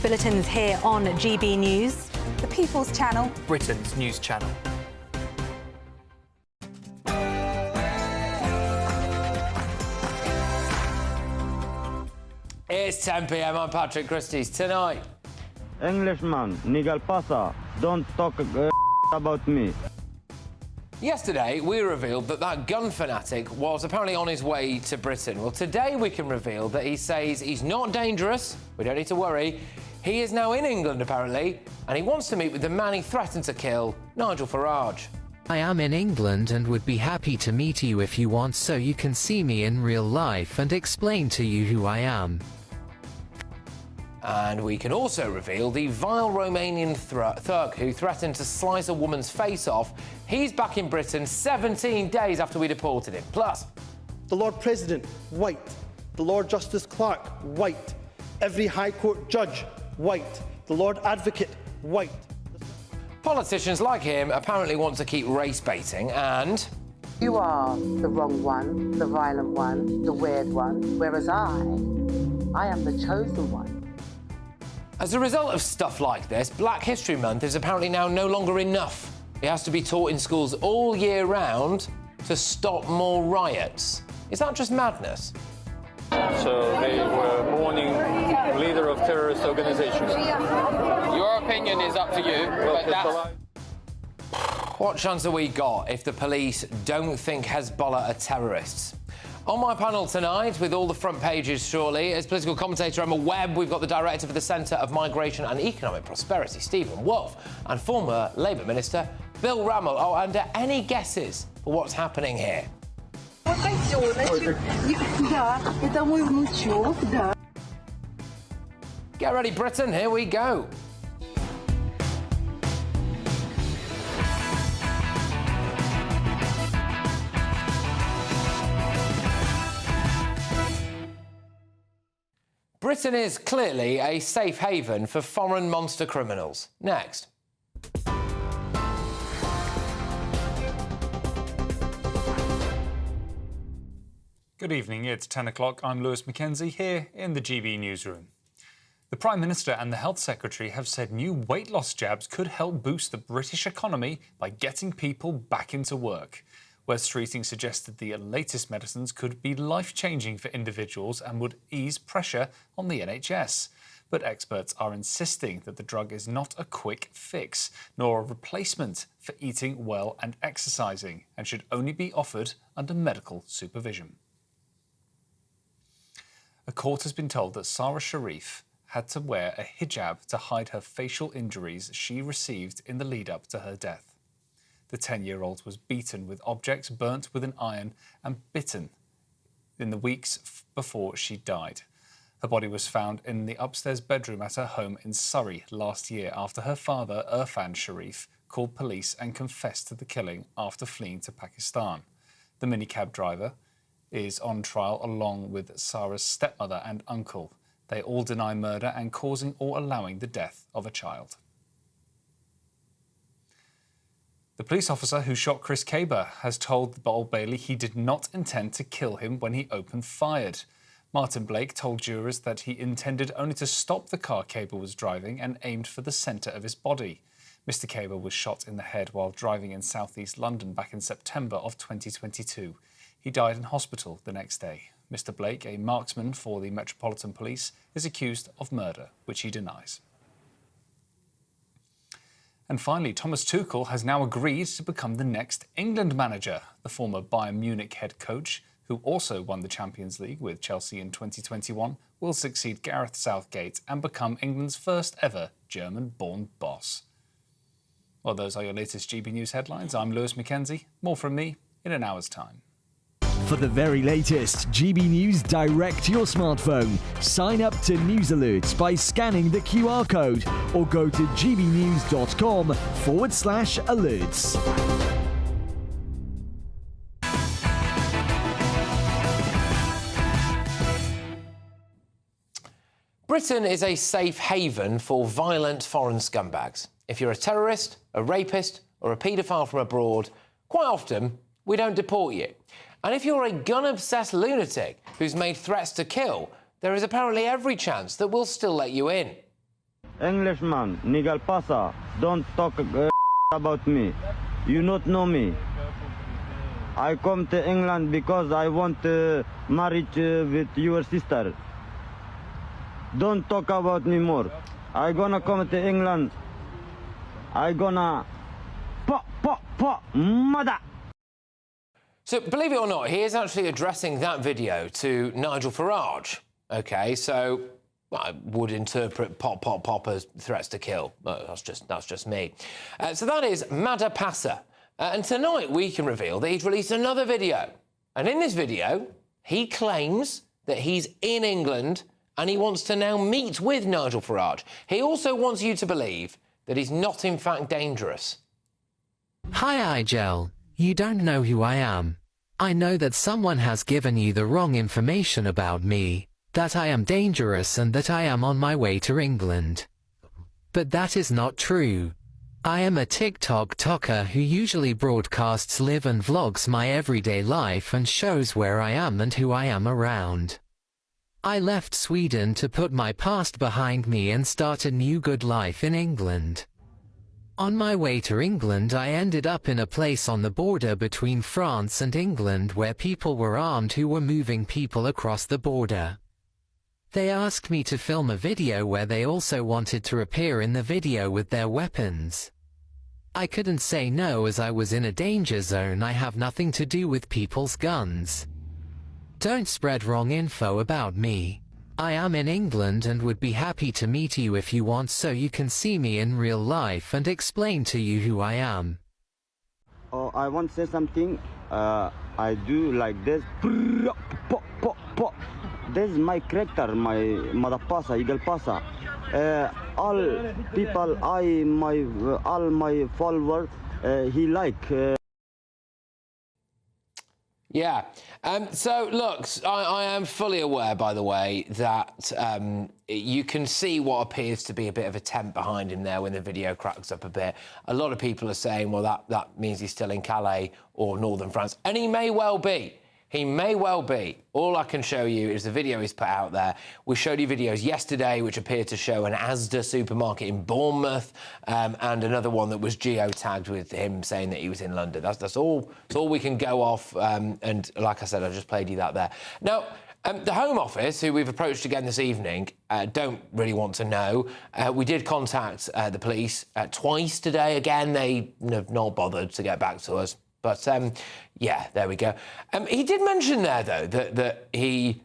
Bulletins here on GB News, the People's Channel, Britain's news channel. It's 10 p.m. I'm Patrick Christys. Tonight, Englishman, Nigel Passa, don't talk about me. yesterday, we revealed that that gun fanatic was apparently on his way to Britain. Well, today we can reveal that he says he's not dangerous. We don't need to worry. He is now in England, apparently, and he wants to meet with the man he threatened to kill, Nigel Farage. I am in England and would be happy to meet you if you want, so you can see me in real life and explain to you who I am. And we can also reveal the vile Romanian thug who threatened to slice a woman's face off. He's back in Britain 17 days after we deported him. Plus, the Lord President, white. The Lord Justice Clerk, white. Every High Court judge, white. The Lord Advocate, white. Politicians like him apparently want to keep race baiting, and you are the wrong one, the violent one, the weird one, whereas I am the chosen one. As a result of stuff like this, Black History Month is apparently now no longer enough. It has to be taught in schools all year round to stop more riots. Is that just madness? So they were mourning leader of terrorist organizations. Your opinion is up to you, but that's... What chance have we got if the police don't think Hezbollah are terrorists? On my panel tonight, with all the front pages shortly, is political commentator Emma Webb. We've got the director for the Centre of Migration and Economic Prosperity, Stephen Wolfe, and former Labour Minister Bill Rammell. Oh, and any guesses for what's happening here? Get ready, Britain, here we go. Britain is clearly a safe haven for foreign monster criminals. Next. Good evening, it's 10 o'clock. I'm Lewis Mackenzie here in the GB newsroom. The Prime Minister and the Health Secretary have said new weight loss jabs could help boost the British economy by getting people back into work. Wes Streeting suggested the latest medicines could be life-changing for individuals and would ease pressure on the NHS. But experts are insisting that the drug is not a quick fix, nor a replacement for eating well and exercising, and should only be offered under medical supervision. A court has been told that Sarah Sharif had to wear a hijab to hide her facial injuries she received in the lead-up to her death. The 10-year-old was beaten with objects, burnt with an iron and bitten in the weeks before she died. Her body was found in the upstairs bedroom at her home in Surrey last year after her father, Irfan Sharif, called police and confessed to the killing after fleeing to Pakistan. The minicab driver is on trial along with Sarah's stepmother and uncle. They all deny murder and causing or allowing the death of a child. The police officer who shot Chris Kaber has told the Old Bailey he did not intend to kill him when he opened fire. Martin Blake told jurors that he intended only to stop the car Kaber was driving and aimed for the centre of his body. Mr. Kaber was shot in the head while driving in south-east London back in September of 2022. He died in hospital the next day. Mr. Blake, a marksman for the Metropolitan Police, is accused of murder, which he denies. And finally, Thomas Tuchel has now agreed to become the next England manager. The former Bayern Munich head coach, who also won the Champions League with Chelsea in 2021, will succeed Gareth Southgate and become England's first ever German-born boss. Well, those are your latest GB News headlines. I'm Lewis Mackenzie. More from me in an hour's time. For the very latest GB News direct to your smartphone, sign up to News Alerts by scanning the QR code or go to gbnews.com/alerts. Britain is a safe haven for violent foreign scumbags. If you're a terrorist, a rapist, or a paedophile from abroad, quite often we don't deport you. And if you're a gun-obsessed lunatic who's made threats to kill, there is apparently every chance that we'll still let you in. Englishman, Nigel Pasa, don't talk about me. You not know me. I come to England because I want marriage with your sister. Don't talk about me more. I gonna come to England. I gonna mother. So, believe it or not, he is actually addressing that video to Nigel Farage. OK, so I would interpret pop as threats to kill. That's just me. So that is Madda Passa. And tonight we can reveal that he's released another video. And in this video, he claims that he's in England and he wants to now meet with Nigel Farage. He also wants you to believe that he's not, in fact, dangerous. Hi, Igel. You don't know who I am. I know that someone has given you the wrong information about me, that I am dangerous and that I am on my way to England. But that is not true. I am a TikTok talker who usually broadcasts live and vlogs my everyday life and shows where I am and who I am around. I left Sweden to put my past behind me and start a new good life in England. On my way to England, I ended up in a place on the border between France and England where people were armed who were moving people across the border. They asked me to film a video where they also wanted to appear in the video with their weapons. I couldn't say no as I was in a danger zone. I have nothing to do with people's guns. Don't spread wrong info about me. I am in England and would be happy to meet you if you want so you can see me in real life and explain to you who I am. Oh, I want to say something. I do like this. This is my character, my mother pasa, eagle pasa. All people, all my followers, he like. Yeah. So, look, I am fully aware, by the way, that you can see what appears to be a bit of a tent behind him there when the video cracks up a bit. A lot of people are saying, well, that means he's still in Calais or northern France. And he may well be. He may well be. All I can show you is the video he's put out there. We showed you videos yesterday which appeared to show an Asda supermarket in Bournemouth and another one that was geo-tagged with him saying that he was in London. That's all we can go off. And like I said, I just played you that there. Now, the Home Office, who we've approached again this evening, don't really want to know. We did contact the police twice today. Again, they have not bothered to get back to us. But, yeah, there we go. He did mention there, though, that he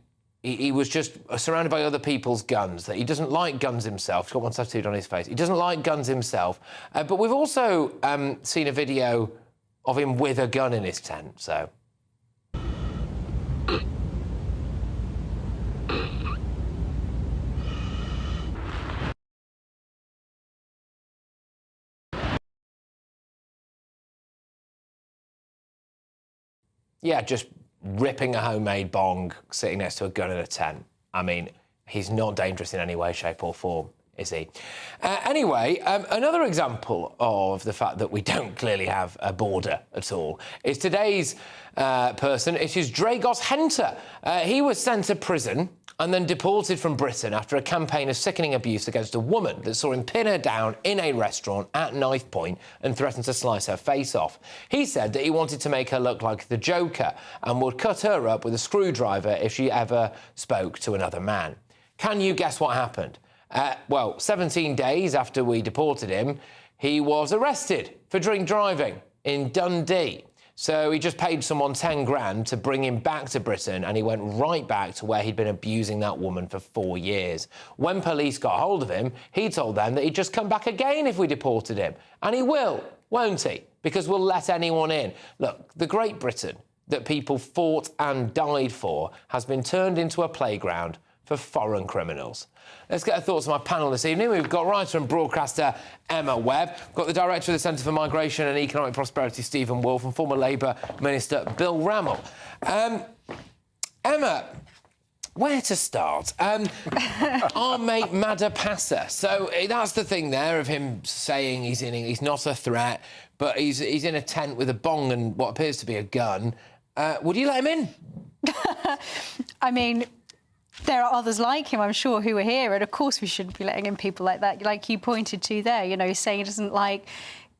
was just surrounded by other people's guns, that he doesn't like guns himself. He's got one tattooed on his face. He doesn't like guns himself. But we've also seen a video of him with a gun in his tent, so... Yeah, just ripping a homemade bong, sitting next to a gun in a tent. I mean, he's not dangerous in any way, shape or form, is he? Anyway, another example of the fact that we don't clearly have a border at all is today's person. It is Dragos Henter. He was sent to prison and then deported from Britain after a campaign of sickening abuse against a woman that saw him pin her down in a restaurant at knife point and threatened to slice her face off. He said that he wanted to make her look like the Joker and would cut her up with a screwdriver if she ever spoke to another man. Can you guess what happened? Well, 17 days after we deported him, he was arrested for drink driving in Dundee. So he just paid someone 10 grand to bring him back to Britain, and he went right back to where he'd been abusing that woman for 4 years. When police got hold of him, he told them that he'd just come back again if we deported him. And he will, won't he? Because we'll let anyone in. Look, the Great Britain that people fought and died for has been turned into a playground for foreign criminals. Let's get our thoughts on my panel this evening. We've got writer and broadcaster Emma Webb. We've got the director of the Centre for Migration and Economic Prosperity, Stephen Wolfe, and former Labour Minister Bill Rammell. Emma, where to start? Our mate Madapasa. So that's the thing there of him saying he's not a threat, but he's in a tent with a bong and what appears to be a gun. Would you let him in? I mean, there are others like him, I'm sure, who are here, and of course we shouldn't be letting in people like that, like you pointed to there, you know, saying he doesn't like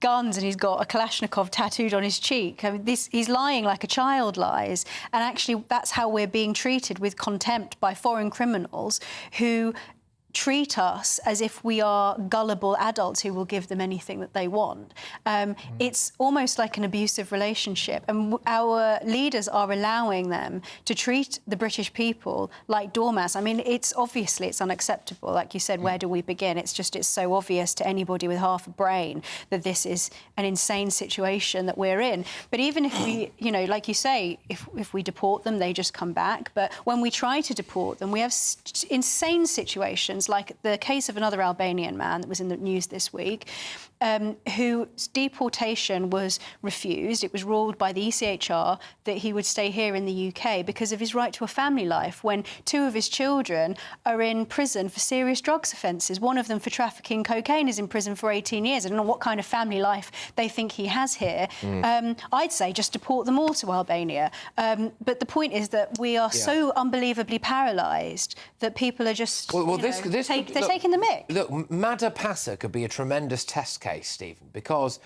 guns and he's got a Kalashnikov tattooed on his cheek. I mean, he's lying like a child lies, and actually that's how we're being treated, with contempt by foreign criminals who treat us as if we are gullible adults who will give them anything that they want. It's almost like an abusive relationship, and our leaders are allowing them to treat the British people like doormats. I mean, it's unacceptable. Like you said, where do we begin? It's so obvious to anybody with half a brain that this is an insane situation that we're in. But even if we, you know, like you say, if we deport them, they just come back. But when we try to deport them, we have insane situations examples, like the case of another Albanian man that was in the news this week, whose deportation was refused. It was ruled by the ECHR that he would stay here in the UK because of his right to a family life, when 2 of his children are in prison for serious drugs offences. One of them for trafficking cocaine is in prison for 18 years. I don't know what kind of family life they think he has here. I'd say just deport them all to Albania. But the point is that we are so unbelievably paralysed that people are just, they're taking the mick. Look, Madha Passa could be a tremendous test case, Stephen, because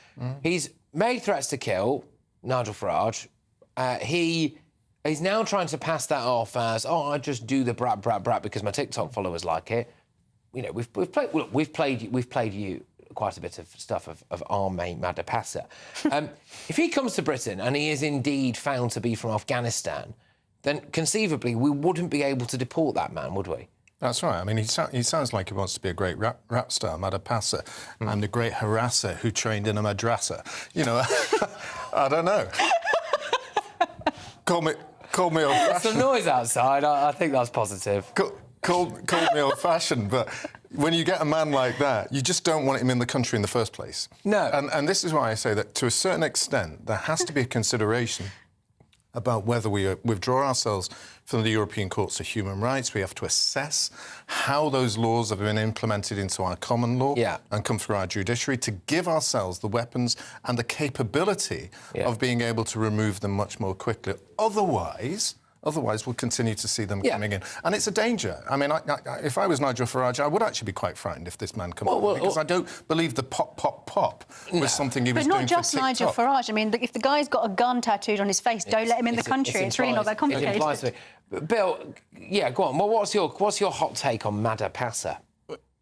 he's made threats to kill Nigel Farage. He's now trying to pass that off as, I just do the brat because my TikTok followers like it. You know, we've played you quite a bit of stuff of our mate Madha Passa. If he comes to Britain and he is indeed found to be from Afghanistan, then conceivably we wouldn't be able to deport that man, would we? That's right. I mean, he sounds like he wants to be a great rap star, Madha Passa, and a great harasser who trained in a madrasa. You know, I don't know. Call me old-fashioned. Some noise outside. I think that's positive. Call me old-fashioned, but when you get a man like that, you just don't want him in the country in the first place. No. And this is why I say that, to a certain extent, there has to be a consideration about whether we withdraw ourselves from the European Courts of Human Rights. We have to assess how those laws have been implemented into our common law and come through our judiciary to give ourselves the weapons and the capability of being able to remove them much more quickly. Otherwise, we'll continue to see them coming in. And it's a danger. I mean, if I was Nigel Farage, I would actually be quite frightened if this man comes in, because I don't believe the pop was something he was doing for TikTok. But not just Nigel Farage. I mean, if the guy's got a gun tattooed on his face, don't let him in the country. It's really not that complicated. Bill, go on. Well, what's your hot take on Madha Passa?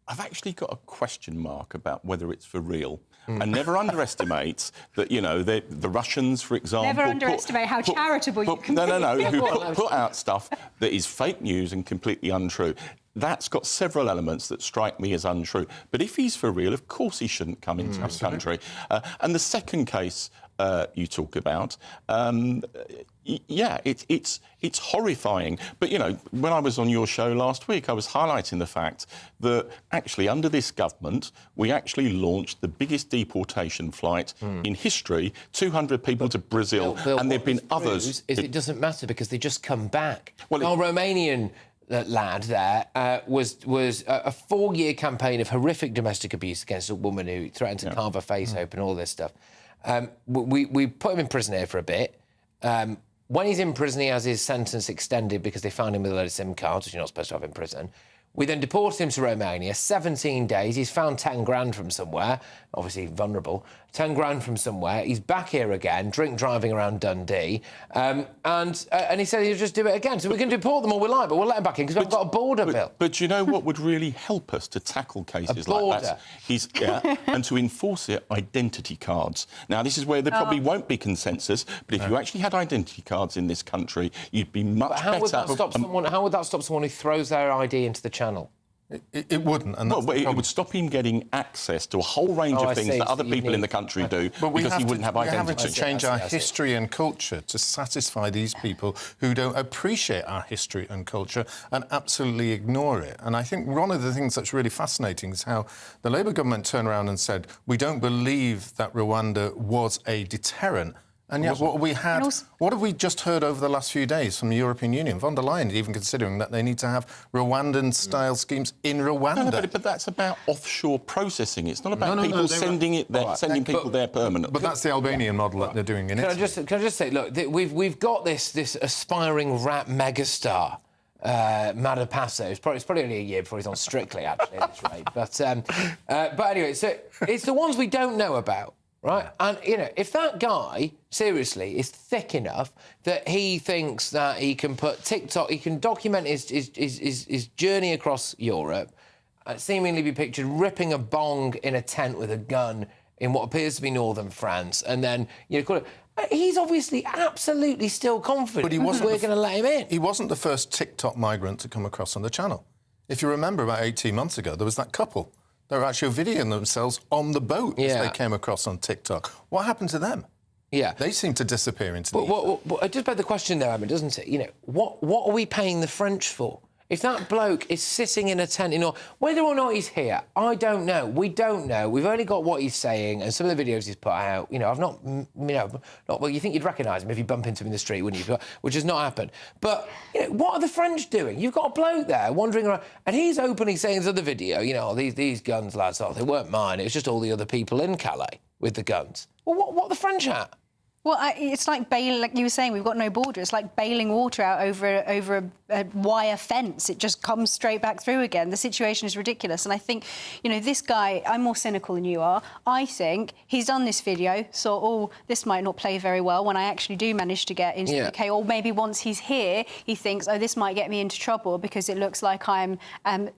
I've actually got a question mark about whether it's for real. And never underestimate that, you know, the Russians, for example... Never underestimate how charitable you can be. No, who put out stuff that is fake news and completely untrue. That's got several elements that strike me as untrue. But if he's for real, of course he shouldn't come into this country. And the second case you talk about... it's horrifying. But, you know, when I was on your show last week, I was highlighting the fact that actually under this government, we actually launched the biggest deportation flight in history, 200 people to Brazil, Bill, and there have been others... It doesn't matter because they just come back. Well, our Romanian lad there was a 4-year campaign of horrific domestic abuse against a woman who threatened to carve her face open, all this stuff. We put him in prison here for a bit. When he's in prison, he has his sentence extended because they found him with a load of SIM cards, which you're not supposed to have in prison. We then deported him to Romania, 17 days. He's found 10 grand from somewhere, obviously vulnerable, 10 grand from somewhere. He's back here again, drink driving around Dundee, and he said he'll just do it again. So we can deport them all we like, but we'll let him back in because we've got a border, Bill. But you know what would really help us to tackle cases like that? And to enforce it, identity cards. Now, this is where there probably won't be consensus, but if you actually had identity cards in this country, you'd be much better. How would that stop someone who throws their ID into the channel? It wouldn't. And but it would stop him getting access to a whole range of things that other people in the country do because he wouldn't have identity. We're having to change our history and culture to satisfy these people who don't appreciate our history and culture and absolutely ignore it. And I think one of the things that's really fascinating is how the Labour government turned around and said, we don't believe that Rwanda was a deterrent. And yet what have we just heard over the last few days from the European Union? Von der Leyen even considering that they need to have Rwandan-style schemes in Rwanda. No, but that's about offshore processing. It's not about people sending people there permanently. But that's the Albanian model that they're doing in Italy. Can I just say, look, we've got this aspiring rap megastar, Madha Passa. It's probably only a year before he's on Strictly, actually, at this rate. But anyway, so it's the ones we don't know about. Right, and you know, if that guy seriously is thick enough that he thinks that he can put TikTok, he can document his journey across Europe, seemingly be pictured ripping a bong in a tent with a gun in what appears to be northern France, and then he's obviously absolutely still confident. But we're going to let him in. He wasn't the first TikTok migrant to come across on the channel. If you remember, about 18 months ago, there was that couple. They were actually videoing themselves on the boat as they came across on TikTok. What happened to them? Yeah. They seem to disappear into the ether. But it just begs the question, though, Emma, doesn't it? You know, what are we paying the French for? If that bloke is sitting in a tent, whether or not he's here, I don't know. We don't know. We've only got what he's saying and some of the videos he's put out. I've not, well, you think you'd recognise him if you bump into him in the street, wouldn't you? Which has not happened. But, what are the French doing? You've got a bloke there wandering around, and he's openly saying in the other video, these guns, lads, they weren't mine. It was just all the other people in Calais with the guns. Well, what are the French at? Well, it's like bailing, like you were saying, we've got no border. It's like bailing water out over a wire fence. It just comes straight back through again. The situation is ridiculous. And I think, this guy, I'm more cynical than you are. I think he's done this video, so, this might not play very well when I actually do manage to get into the UK. Or maybe once he's here, he thinks, this might get me into trouble because it looks like I'm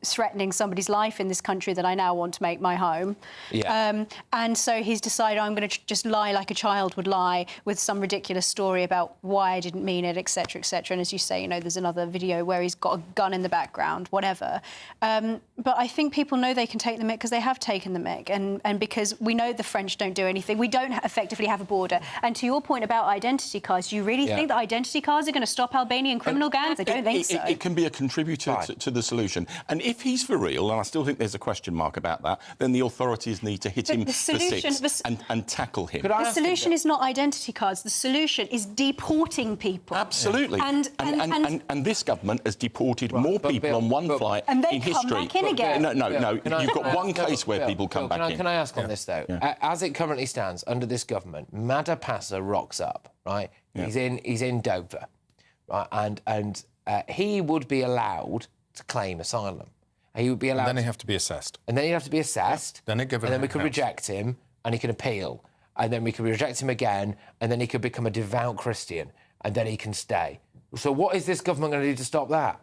threatening somebody's life in this country that I now want to make my home. Yeah. And so he's decided I'm going to just lie like a child would lie with some ridiculous story about why I didn't mean it, etc., etc. And as you say, there's another video where he's got a gun in the background, whatever. But I think people know they can take the mick because they have taken the mick, and because we know the French don't do anything. We don't effectively have a border. And to your point about identity cards, do you really think that identity cards are going to stop Albanian criminal gangs? I don't think so. It can be a contributor to the solution. And if he's for real, and I still think there's a question mark about that, then the authorities need to hit him for six and tackle him. The solution is not identity cards. The solution is deporting people. Absolutely. And this government has deported more people on one flight in history. And they come back in again. No. You've got one case where people come back in. Can I ask on this, though? Yeah. As it currently stands, under this government, Madha Passa rocks up, right? Yeah. He's in Dover, right? And he would be allowed to claim asylum. He would be allowed... And then he'd have to be assessed. And then he'd have to be assessed. Yeah. Then we could reject him, and he can appeal. And then we could reject him again, and then he could become a devout Christian, and then he can stay. So what is this government going to do to stop that?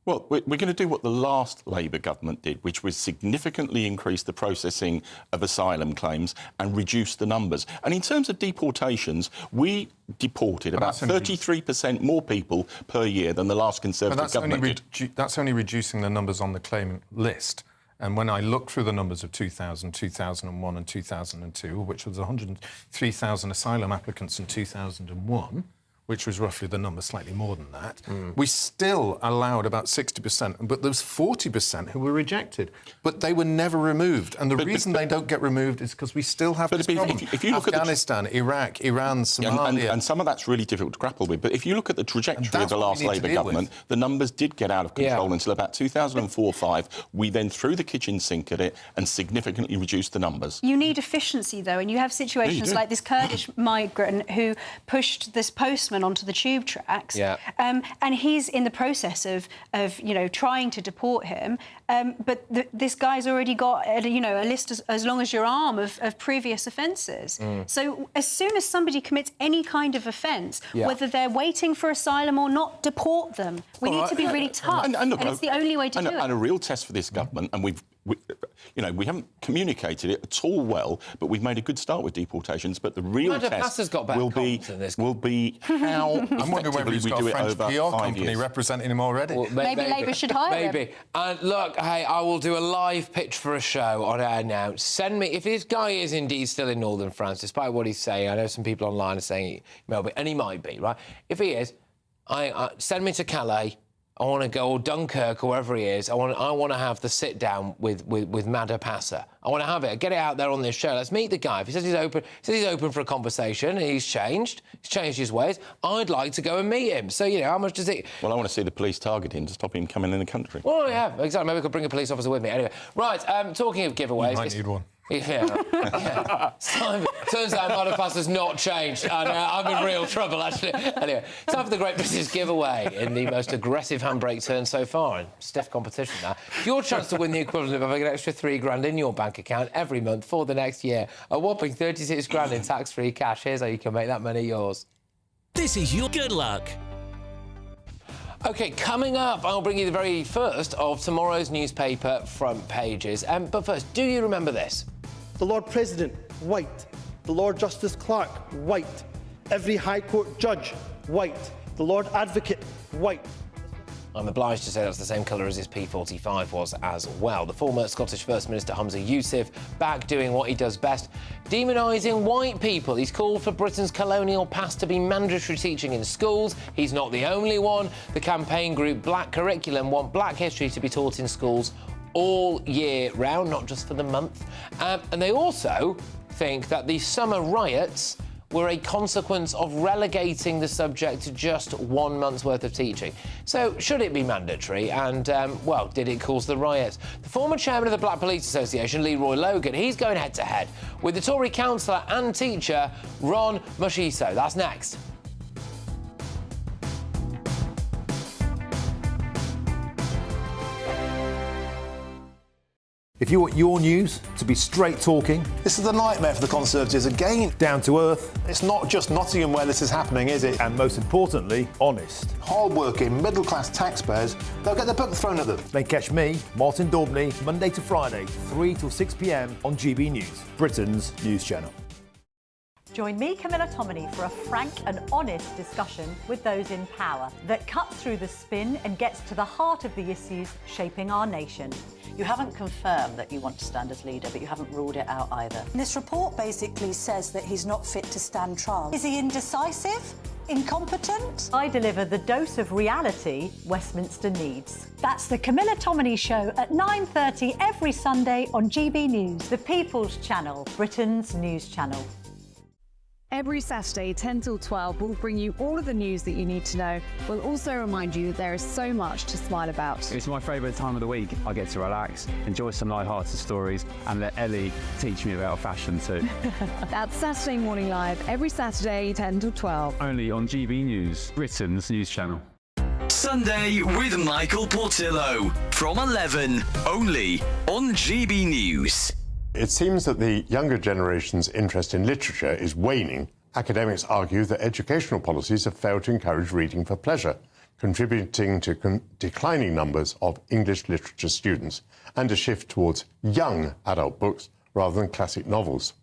Well, we're going to do what the last Labour government did, which was significantly increase the processing of asylum claims and reduce the numbers. And in terms of deportations, we deported about 33% more people per year than the last Conservative government did. That's only reducing the numbers on the claimant list. And when I look through the numbers of 2000, 2001 and 2002, which was 103,000 asylum applicants in 2001, which was roughly the number, slightly more than that, we still allowed about 60%, but there was 40% who were rejected. But they were never removed. And the reason they don't get removed is because we still have this problem. If you look Afghanistan, Iraq, Iran, Somalia... And some of that's really difficult to grapple with. But if you look at the trajectory of the last Labour government, the numbers did get out of control until about 2004-05. We then threw the kitchen sink at it and significantly reduced the numbers. You need efficiency, though, and you have situations like this Kurdish migrant who pushed this postman onto the tube tracks, and he's in the process of trying to deport him, but this guy's already got a list as long as your arm of previous offences. So as soon as somebody commits any kind of offence, whether they're waiting for asylum or not, deport them. We need to be really tough, and it's the only way to do it. And a real test for this government, and we haven't communicated it at all well, but we've made a good start with deportations. But the real test will be how I'm wondering whether he's got a French PR company representing him already. Well, maybe Labour should hire him. And look, hey, I will do a live pitch for a show on air now. Send me, if this guy is indeed still in northern France, despite what he's saying, I know some people online are saying he may be, and he might be, right? If he is, send me to Calais. I want to go, or Dunkirk, or wherever he is. I want to have the sit down with Madha Passa. I want to have it. Get it out there on this show. Let's meet the guy. If he says he's open for a conversation, and he's changed his ways, I'd like to go and meet him. So how much does it? Well, I want to see the police target him to stop him coming in the country. Well, yeah, exactly. Maybe we could bring a police officer with me. Anyway, right. Talking of giveaways, you might need one. Yeah. Turns out Madha Passa's not changed, and I'm in real trouble, actually. Anyway, time for the Great British Giveaway in the most aggressive handbrake turn so far. Stiff competition now. Your chance to win the equivalent of having an extra £3 in your bank account every month for the next year. A whopping 36 grand in tax-free cash. Here's how you can make that money yours. This is your good luck. OK, coming up, I'll bring you the very first of tomorrow's newspaper front pages. But first, do you remember this? The Lord President, white. The Lord Justice Clerk, white. Every High Court judge, white. The Lord Advocate, white. I'm obliged to say that's the same colour as his P45 was as well. The former Scottish First Minister Humza Yousaf back doing what he does best, demonising white people. He's called for Britain's colonial past to be mandatory teaching in schools. He's not the only one. The campaign group Black Curriculum want Black history to be taught in schools all year round, not just for the month. And they also think that the summer riots were a consequence of relegating the subject to just 1 month's worth of teaching. So, should it be mandatory? And, well, did it cause the riots? The former chairman of the Black Police Association, Leroy Logan, he's going head-to-head with the Tory councillor and teacher, Ron Mushiso. That's next. If you want your news to be straight talking... This is a nightmare for the Conservatives again. Down to earth. It's not just Nottingham where this is happening, is it? And most importantly, honest. Hard-working, middle-class taxpayers, they'll get their book thrown at them. They catch me, Martin Daubney, Monday to Friday, 3 till 6 p.m. on GB News, Britain's news channel. Join me, Camilla Tominey, for a frank and honest discussion with those in power that cuts through the spin and gets to the heart of the issues shaping our nation. You haven't confirmed that you want to stand as leader, but you haven't ruled it out either. This report basically says that he's not fit to stand trial. Is he indecisive? Incompetent? I deliver the dose of reality Westminster needs. That's the Camilla Tominey Show at 9:30 every Sunday on GB News, the People's Channel, Britain's news channel. Every Saturday, 10 till 12, we'll bring you all of the news that you need to know. We'll also remind you that there is so much to smile about. It's my favourite time of the week. I get to relax, enjoy some light-hearted stories, and let Ellie teach me about fashion too. That's Saturday Morning Live, every Saturday, 10 till 12. Only on GB News, Britain's news channel. Sunday with Michael Portillo from 11, only on GB News. It seems that the younger generation's interest in literature is waning. Academics argue that educational policies have failed to encourage reading for pleasure, contributing to declining numbers of English literature students and a shift towards young adult books rather than classic novels.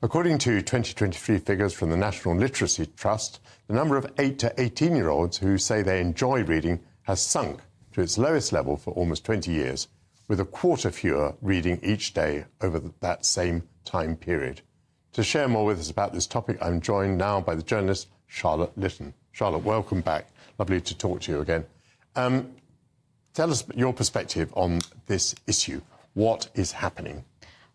According to 2023 figures from the National Literacy Trust, the number of 8 to 18-year-olds who say they enjoy reading has sunk to its lowest level for almost 20 years, with a quarter fewer reading each day over that same time period. To share more with us about this topic, I'm joined now by the journalist Charlotte Lytton. Charlotte, welcome back. Lovely to talk to you again. Tell us your perspective on this issue. What is happening?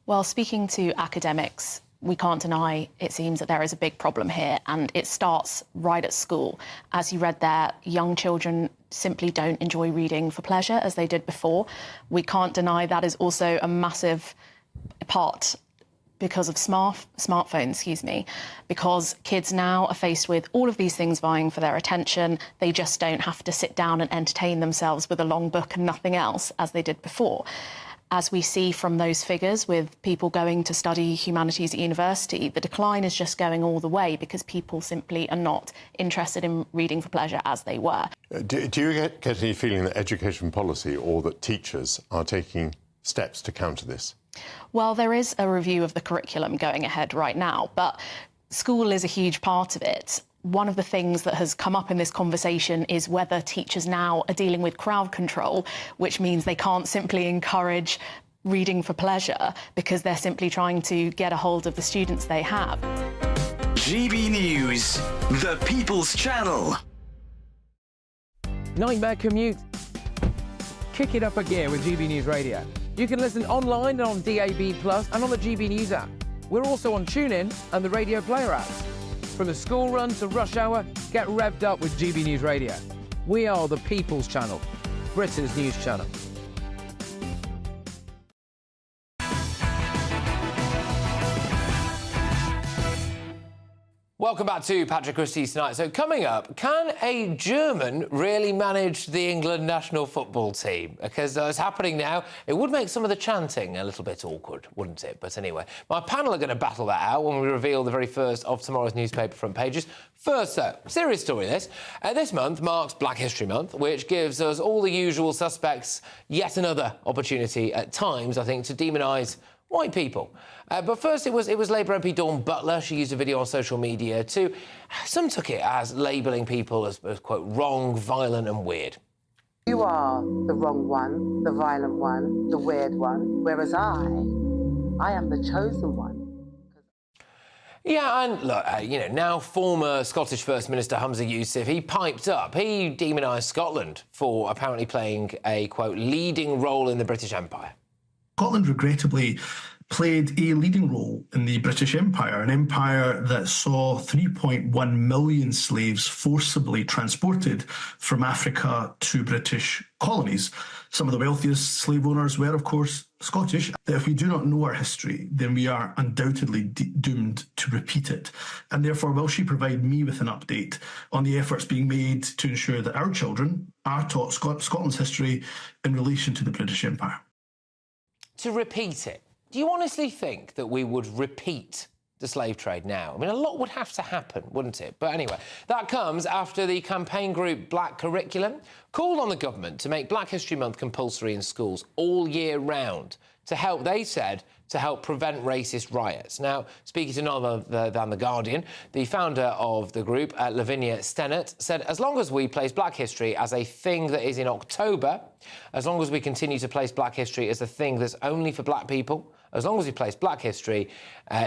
Well, speaking to academics, we can't deny, it seems, that there is a big problem here, and it starts right at school. As you read there, young children simply don't enjoy reading for pleasure as they did before. We can't deny that is also a massive part because of smartphones, because kids now are faced with all of these things vying for their attention. They just don't have to sit down and entertain themselves with a long book and nothing else as they did before. As we see from those figures with people going to study humanities at university, the decline is just going all the way because people simply are not interested in reading for pleasure as they were. Do you get any feeling that education policy or that teachers are taking steps to counter this? Well, there is a review of the curriculum going ahead right now, but school is a huge part of it. One of the things that has come up in this conversation is whether teachers now are dealing with crowd control, which means they can't simply encourage reading for pleasure because they're simply trying to get a hold of the students they have. GB News, the People's Channel. Nightmare commute. Kick it up a gear with GB News Radio. You can listen online and on DAB+ and on the GB News app. We're also on TuneIn and the Radio Player apps. From the school run to rush hour, get revved up with GB News Radio. We are the People's Channel, Britain's news channel. Welcome back to Patrick Christys tonight. So coming up, can a German really manage the England national football team? Because it's happening now. It would make some of the chanting a little bit awkward, wouldn't it? But anyway, my panel are going to battle that out when we reveal the very first of tomorrow's newspaper front pages. First, though, serious story this. This month marks Black History Month, which gives us all the usual suspects yet another opportunity at times, I think, to demonise white people. But first, it was Labour MP Dawn Butler. She used a video on social media to... Some took it as labelling people as, quote, wrong, violent and weird. You are the wrong one, the violent one, the weird one, whereas I am the chosen one. Yeah, and look, now former Scottish First Minister Humza Yousaf, he piped up. He demonised Scotland for apparently playing a, quote, leading role in the British Empire. Scotland, regrettably, played a leading role in the British Empire, an empire that saw 3.1 million slaves forcibly transported from Africa to British colonies. Some of the wealthiest slave owners were, of course, Scottish. If we do not know our history, then we are undoubtedly doomed to repeat it. And therefore, will she provide me with an update on the efforts being made to ensure that our children are taught Scotland's history in relation to the British Empire? To repeat it. Do you honestly think that we would repeat the slave trade now? I mean, a lot would have to happen, wouldn't it? But anyway, that comes after the campaign group Black Curriculum called on the government to make Black History Month compulsory in schools all year round to help, they said, to help prevent racist riots. Now, speaking to none other than The Guardian, the founder of the group, Lavinia Stennett, said, as long as we place Black history as a thing that is in October, as long as we continue to place Black history as a thing that's only for Black people, as long as we place Black history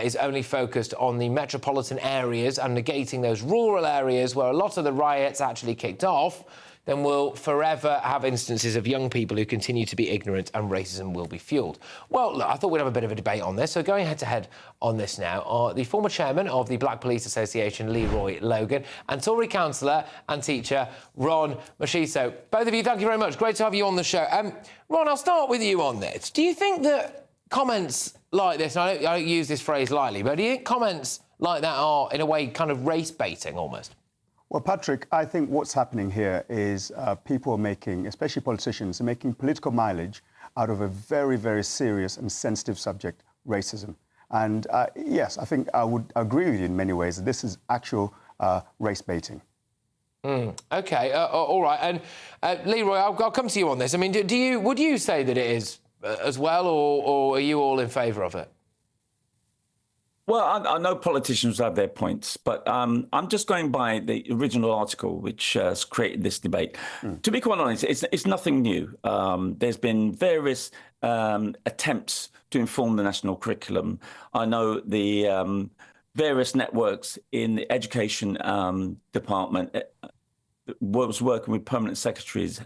is only focused on the metropolitan areas and negating those rural areas where a lot of the riots actually kicked off, then we'll forever have instances of young people who continue to be ignorant and racism will be fuelled. Well, look, I thought we'd have a bit of a debate on this, so going head-to-head on this now are the former chairman of the Black Police Association, Leroy Logan, and Tory councillor and teacher, Ron Mashiso. Both of you, thank you very much. Great to have you on the show. Ron, I'll start with you on this. Do you think that comments like this, and I don't use this phrase lightly, but do you think comments like that are, in a way, kind of race-baiting almost? Well, Patrick, I think what's happening here is people are making, especially politicians, are making political mileage out of a very, very serious and sensitive subject, racism. And yes, I think I would agree with you in many ways that this is actual race baiting. OK, all right. And Leroy, I'll come to you on this. I mean, would you say that it is as well, or are you all in favour of it? Well, I know politicians have their points, but I'm just going by the original article which has created this debate. To be quite honest, it's nothing new. There's been various attempts to inform the national curriculum. I know the various networks in the education department was working with permanent secretaries,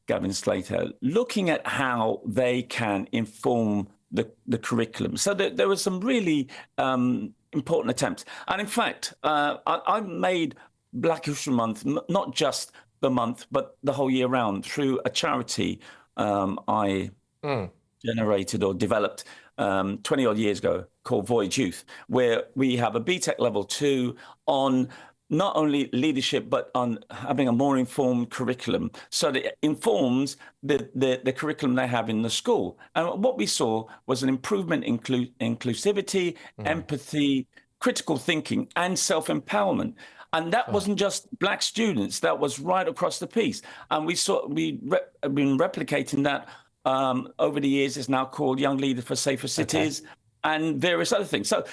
Gavin Slater, looking at how they can inform the curriculum. So there were some really important attempts. And in fact, I made Black History Month not just the month, but the whole year round through a charity I generated or developed 20-odd years ago called Voyage Youth, where we have a BTEC level 2 on not only leadership, but on having a more informed curriculum, so that it informs the curriculum they have in the school. And what we saw was an improvement in inclusivity, empathy, critical thinking, and self-empowerment. And that wasn't just Black students, that was right across the piece. And we've been replicating that over the years. It's now called Young Leader for Safer Cities. And various other things. So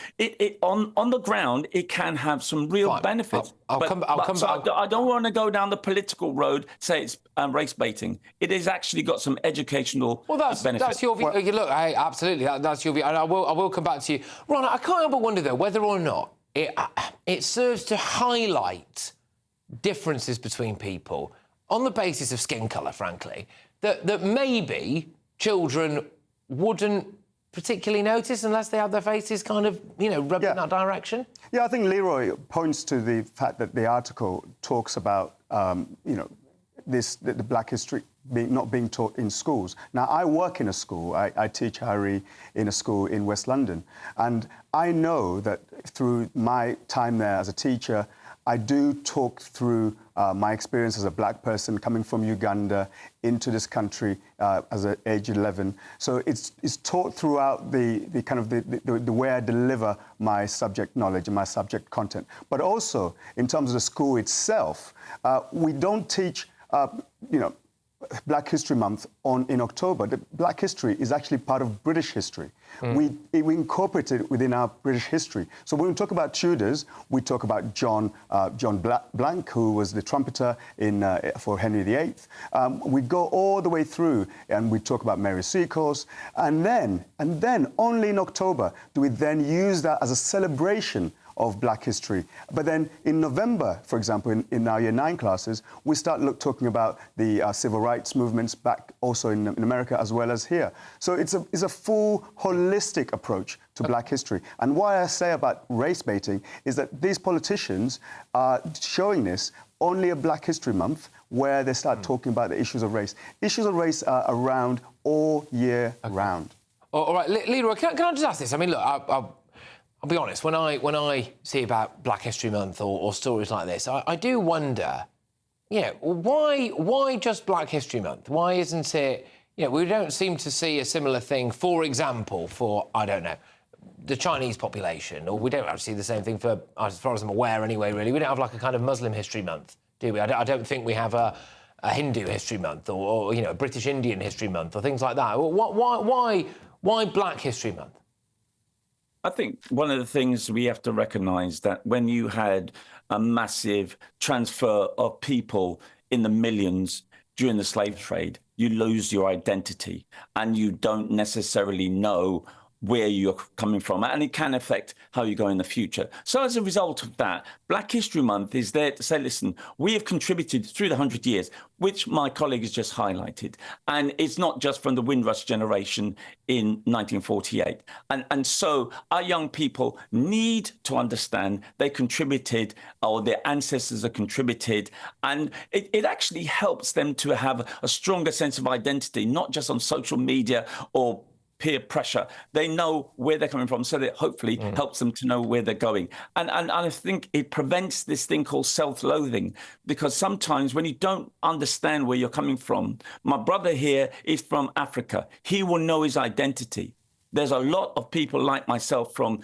on the ground, it can have some real benefits. I don't want to go down the political road, say it's race baiting. It has actually got some educational benefits. That's your view. Look, absolutely, that's your view. And I will come back to you. Ron, I can't help but wonder, though, whether or not it serves to highlight differences between people on the basis of skin colour, frankly, that maybe children wouldn't particularly notice unless they have their faces kind of, rubbed in that direction? Yeah, I think Leroy points to the fact that the article talks about, the Black history not being taught in schools. Now, I work in a school. I teach Harry in a school in West London. And I know that through my time there as a teacher, I do talk through my experience as a Black person coming from Uganda into this country as at age 11. So it's taught throughout the kind of the way I deliver my subject knowledge and my subject content. But also in terms of the school itself, we don't teach, Black History Month in October. The Black history is actually part of British history. We incorporate it within our British history. So when we talk about Tudors, we talk about John Blank, who was the trumpeter for Henry VIII. We go all the way through, and we talk about Mary Seacoast. And then only in October do we then use that as a celebration of Black history. But then in November, for example, in our Year 9 classes, we start talking about the civil rights movements back also in America as well as here. So it's a full holistic approach to Black history. And what I say about race baiting is that these politicians are showing this only a Black History Month where they start talking about the issues of race. Issues of race are around all year round. All right, Leroy, can I just ask this? I mean, look, I'll be honest, when I see about Black History Month or stories like this, I do wonder, you know, why just Black History Month? Why isn't it, you know, we don't seem to see a similar thing, for example, for, I don't know, the Chinese population, or we don't actually see the same thing for, as far as I'm aware anyway, really. We don't have like a kind of Muslim History Month, do we? I don't think we have a Hindu History Month or, you know, British Indian History Month or things like that. Why Black History Month? I think one of the things we have to recognise that when you had a massive transfer of people in the millions during the slave trade, you lose your identity and you don't necessarily know where you're coming from, and it can affect how you go in the future. So as a result of that, Black History Month is there to say, listen, we have contributed through the 100 years, which my colleague has just highlighted. And it's not just from the Windrush generation in 1948. And so our young people need to understand they contributed, or their ancestors have contributed, and it actually helps them to have a stronger sense of identity, not just on social media or peer pressure. They know where they're coming from, so that hopefully helps them to know where they're going. And I think it prevents this thing called self-loathing, because sometimes when you don't understand where you're coming from, my brother here is from Africa. He will know his identity. There's a lot of people like myself from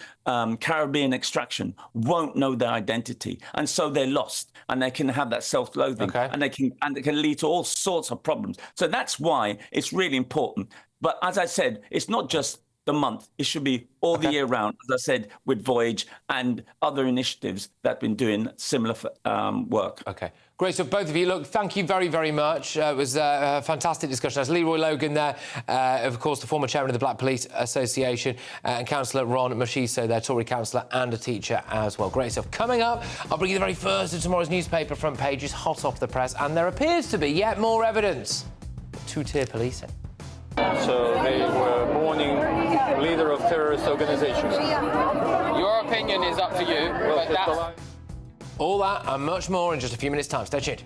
Caribbean extraction won't know their identity, and so they're lost, and they can have that self-loathing, and it can lead to all sorts of problems. So that's why it's really important. But as I said, it's not just the month. It should be all the year round, as I said, with Voyage and other initiatives that have been doing similar work. OK. Great. So both of you, look, thank you very, very much. It was a fantastic discussion. That's Leroy Logan there, of course, the former chairman of the Black Police Association, and Councillor Ron Mashiso, their Tory councillor and a teacher as well. Great stuff. Coming up, I'll bring you the very first of tomorrow's newspaper front pages, hot off the press, and there appears to be yet more evidence of two-tier policing. So they were mourning leader of terrorist organizations. Your opinion is up to you, but that's... All that and much more in just a few minutes' time. Stay tuned.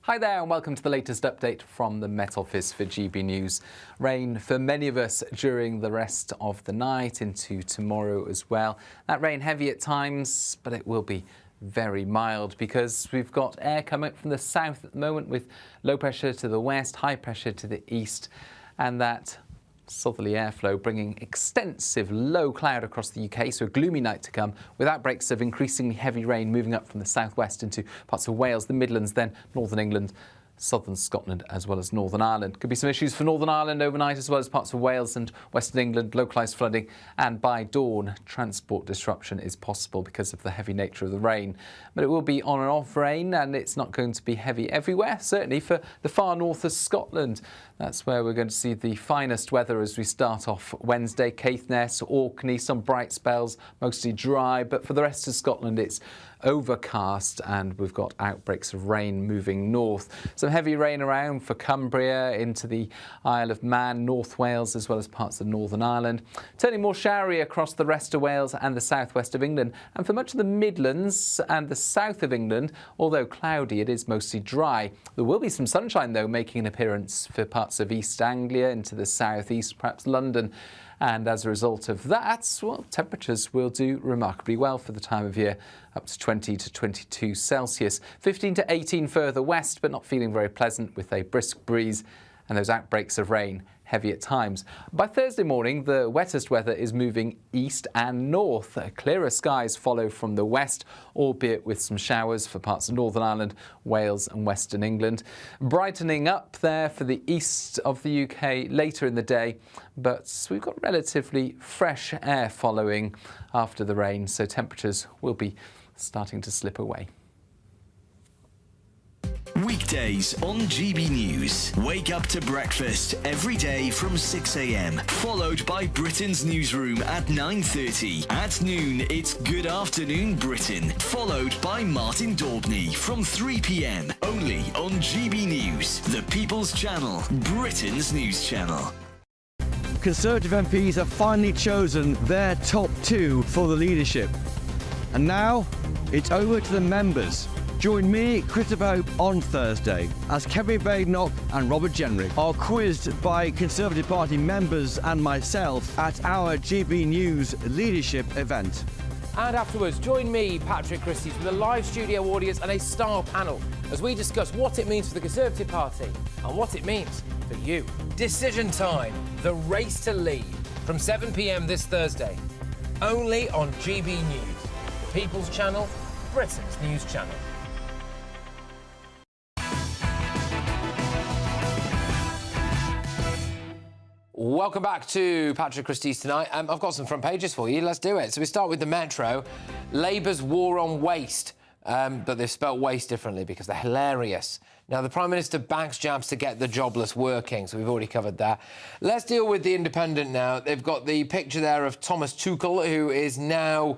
Hi there and welcome to the latest update from the Met Office for GB News. Rain for many of us during the rest of the night into tomorrow as well. That rain heavy at times, but it will be very mild because we've got air coming from the south at the moment with low pressure to the west, high pressure to the east, and that southerly airflow bringing extensive low cloud across the UK, so a gloomy night to come with outbreaks of increasingly heavy rain moving up from the southwest into parts of Wales, the Midlands, then northern England, southern Scotland as well as Northern Ireland. Could be some issues for Northern Ireland overnight as well as parts of Wales and Western England, localised flooding, and by dawn transport disruption is possible because of the heavy nature of the rain. But it will be on and off rain, and it's not going to be heavy everywhere, certainly for the far north of Scotland. That's where we're going to see the finest weather as we start off Wednesday. Caithness, Orkney, some bright spells, mostly dry, but for the rest of Scotland it's overcast and we've got outbreaks of rain moving north. Some heavy rain around for Cumbria, into the Isle of Man, North Wales as well as parts of Northern Ireland. Turning more showery across the rest of Wales and the southwest of England, and for much of the Midlands and the south of England, although cloudy, it is mostly dry. There will be some sunshine though making an appearance for parts of East Anglia, into the southeast, perhaps London. And as a result of that, well, temperatures will do remarkably well for the time of year, up to 20 to 22 Celsius. 15 to 18 further west, but not feeling very pleasant with a brisk breeze and those outbreaks of rain heavy at times. By Thursday morning, the wettest weather is moving east and north. Clearer skies follow from the west, albeit with some showers for parts of Northern Ireland, Wales and Western England. Brightening up there for the east of the UK later in the day, but we've got relatively fresh air following after the rain, so temperatures will be starting to slip away. Weekdays on GB News. Wake up to breakfast every day from 6 a.m. Followed by Britain's newsroom at 9:30. At noon, it's Good Afternoon Britain. Followed by Martin Daubney from 3 p.m. Only on GB News, the People's Channel, Britain's news channel. Conservative MPs have finally chosen their top two for the leadership. And now, it's over to the members. Join me, Christopher Hope, on Thursday as Kevin Badenoch and Robert Jenrick are quizzed by Conservative Party members and myself at our GB News leadership event. And afterwards, join me, Patrick Christys, with a live studio audience and a star panel as we discuss what it means for the Conservative Party and what it means for you. Decision time, the race to lead, from 7 p.m. this Thursday, only on GB News, the People's Channel, Britain's news channel. Welcome back to Patrick Christys tonight. I've got some front pages for you. Let's do it. So we start with the Metro. Labour's war on waste, but they've spelt waste differently because they're hilarious. Now, the Prime Minister backs jabs to get the jobless working, so we've already covered that. Let's deal with the Independent now. They've got the picture there of Thomas Tuchel, who is now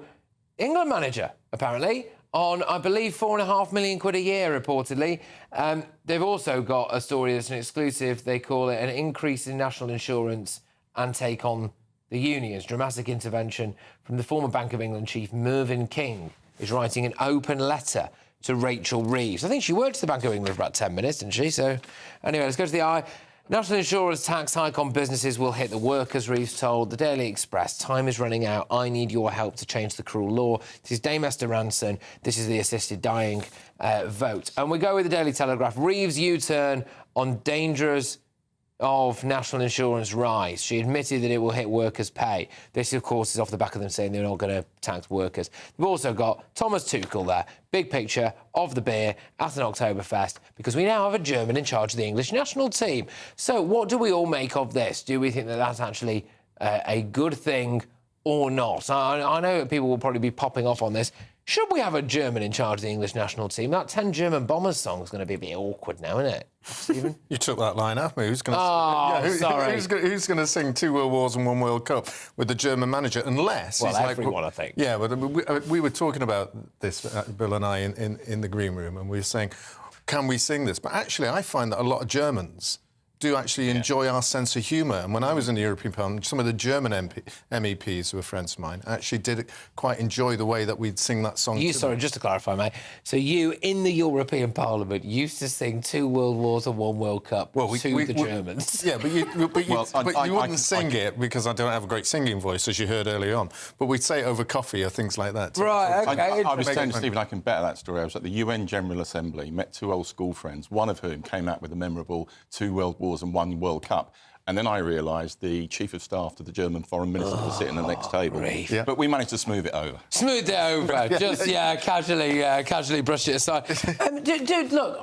England manager, apparently, on, I believe, £4.5 million a year, reportedly. They've also got a story that's an exclusive. They call it an increase in national insurance and take on the unions. Dramatic intervention from the former Bank of England chief, Mervyn King, is writing an open letter to Rachel Reeves. I think she worked at the Bank of England for about 10 minutes, didn't she? So, anyway, let's go to the eye. National insurance tax hike on businesses will hit the workers, Reeves told the Daily Express. Time is running out. I need your help to change the cruel law. This is Dame Esther Ranson. This is the assisted dying vote. And we go with the Daily Telegraph. Reeves' U-turn on dangers of national insurance rise. She admitted that it will hit workers' pay. This, of course, is off the back of them saying they're not going to tax workers. We've also got Thomas Tuchel there. Big picture of the beer at an Oktoberfest, because we now have a German in charge of the English national team. So what do we all make of this? Do we think that that's actually a good thing or not? I know that people will probably be popping off on this. Should we have a German in charge of the English national team? That 10 German Bombers song is going to be a bit awkward now, isn't it, Stephen? You took that line out of me. Who's going to? Sorry. Who's going to sing 2 World Wars and 1 World Cup with the German manager? Unless well, he's everyone, I think. Yeah, but we were talking about this, Bill and I, in the green room, and we were saying, can we sing this? But actually, I find that a lot of Germans do actually enjoy our sense of humour. And when I was in the European Parliament, some of the German MEPs who were friends of mine actually did quite enjoy the way that we'd sing that song. Sorry, just to clarify, mate. So you, in the European Parliament, used to sing 2 World Wars and 1 World Cup to the Germans. Yeah, but you wouldn't sing it because I don't have a great singing voice, as you heard earlier on. But we'd say it over coffee or things like that. Right, OK. I was saying to Stephen, I can better that story. I was at the UN General Assembly, met 2 old school friends, one of whom came out with a memorable 2 World Wars and 1 World Cup. And then I realised the Chief of Staff to the German Foreign Minister was sitting at the next table. Yeah. But we managed to smooth it over. Smooth it over. Just, casually brush it aside. Dude, look,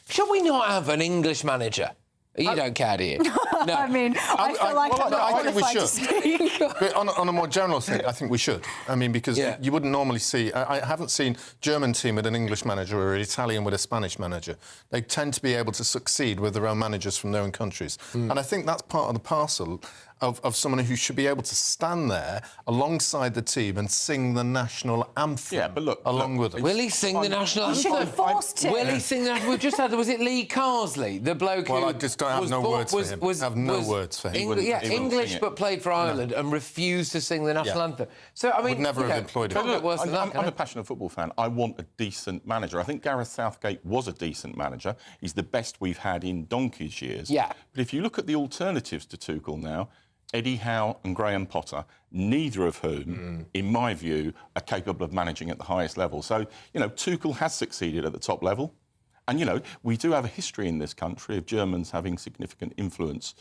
should we not have an English manager? You don't care, do you? No. I mean, I feel like I'm not qualified to speak. But on a more general thing, I think we should. I mean, because you wouldn't normally see... I haven't seen German team with an English manager or an Italian with a Spanish manager. They tend to be able to succeed with their own managers from their own countries. And I think that's part of the parcel of someone who should be able to stand there alongside the team and sing the national anthem. Yeah, but look... along with them. Will he sing the national anthem? You should be forced to. Will he sing the national... We just had... Was it Lee Carsley, the bloke who... Well, I just don't have no words for him. I have no words for him. English but played for Ireland and refused to sing the national anthem. So, I mean... Would never have employed him. I'm a passionate football fan. I want a decent manager. I think Gareth Southgate was a decent manager. He's the best we've had in donkey's years. Yeah. But if you look at the alternatives to Tuchel now, Eddie Howe and Graham Potter, neither of whom, in my view, are capable of managing at the highest level. So, you know, Tuchel has succeeded at the top level. And, you know, we do have a history in this country of Germans having significant influence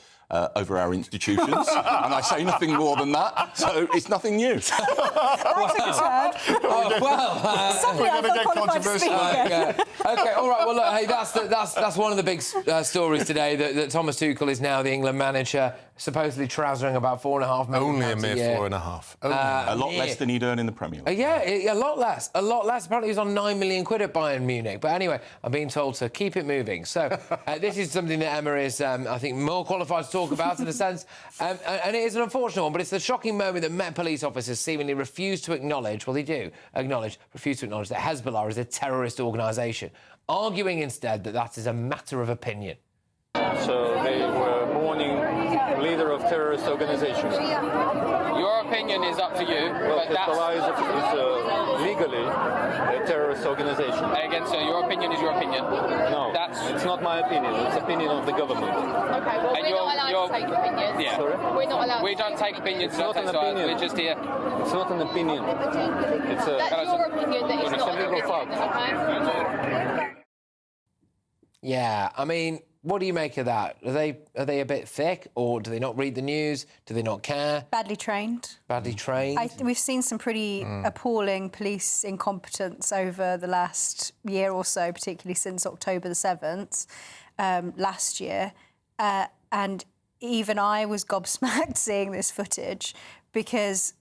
over our institutions, and I say nothing more than that, so it's nothing new. Suddenly I feel qualified to speak again. OK, all right, well, look, hey, that's one of the big stories today, that Thomas Tuchel is now the England manager, supposedly trousering about £4.5 million Only a mere year. 4.5. A lot less than he'd earn in the Premier League. Yeah, a lot less. Apparently he was on £9 million at Bayern Munich. But anyway, I'm being told to keep it moving. So this is something that Emma is, I think, more qualified to talk about in a sense. And it is an unfortunate one, but it's the shocking moment that Met police officers seemingly refuse to acknowledge, well, they do refuse to acknowledge that Hezbollah is a terrorist organisation, arguing instead that that is a matter of opinion. So they were mourning leader of terrorist organizations. Your opinion is up to you, Well, but that's... Hezbollah is legally a terrorist organization. Again, sir, your opinion is your opinion. No, it's not my opinion. It's opinion of the government. Okay, well, we're not allowed to take opinions. Yeah. Sorry? We're not allowed. We don't take opinions. It's not an opinion. We're just here. It's not an opinion. It's a... That's your opinion that it's not an opinion, okay? Yeah, I mean, what do you make of that? Are they a bit thick, or do they not read the news? Do they not care? Badly trained. Badly trained? We've seen some pretty appalling police incompetence over the last year or so, particularly since October the 7th last year. And even I was gobsmacked seeing this footage, because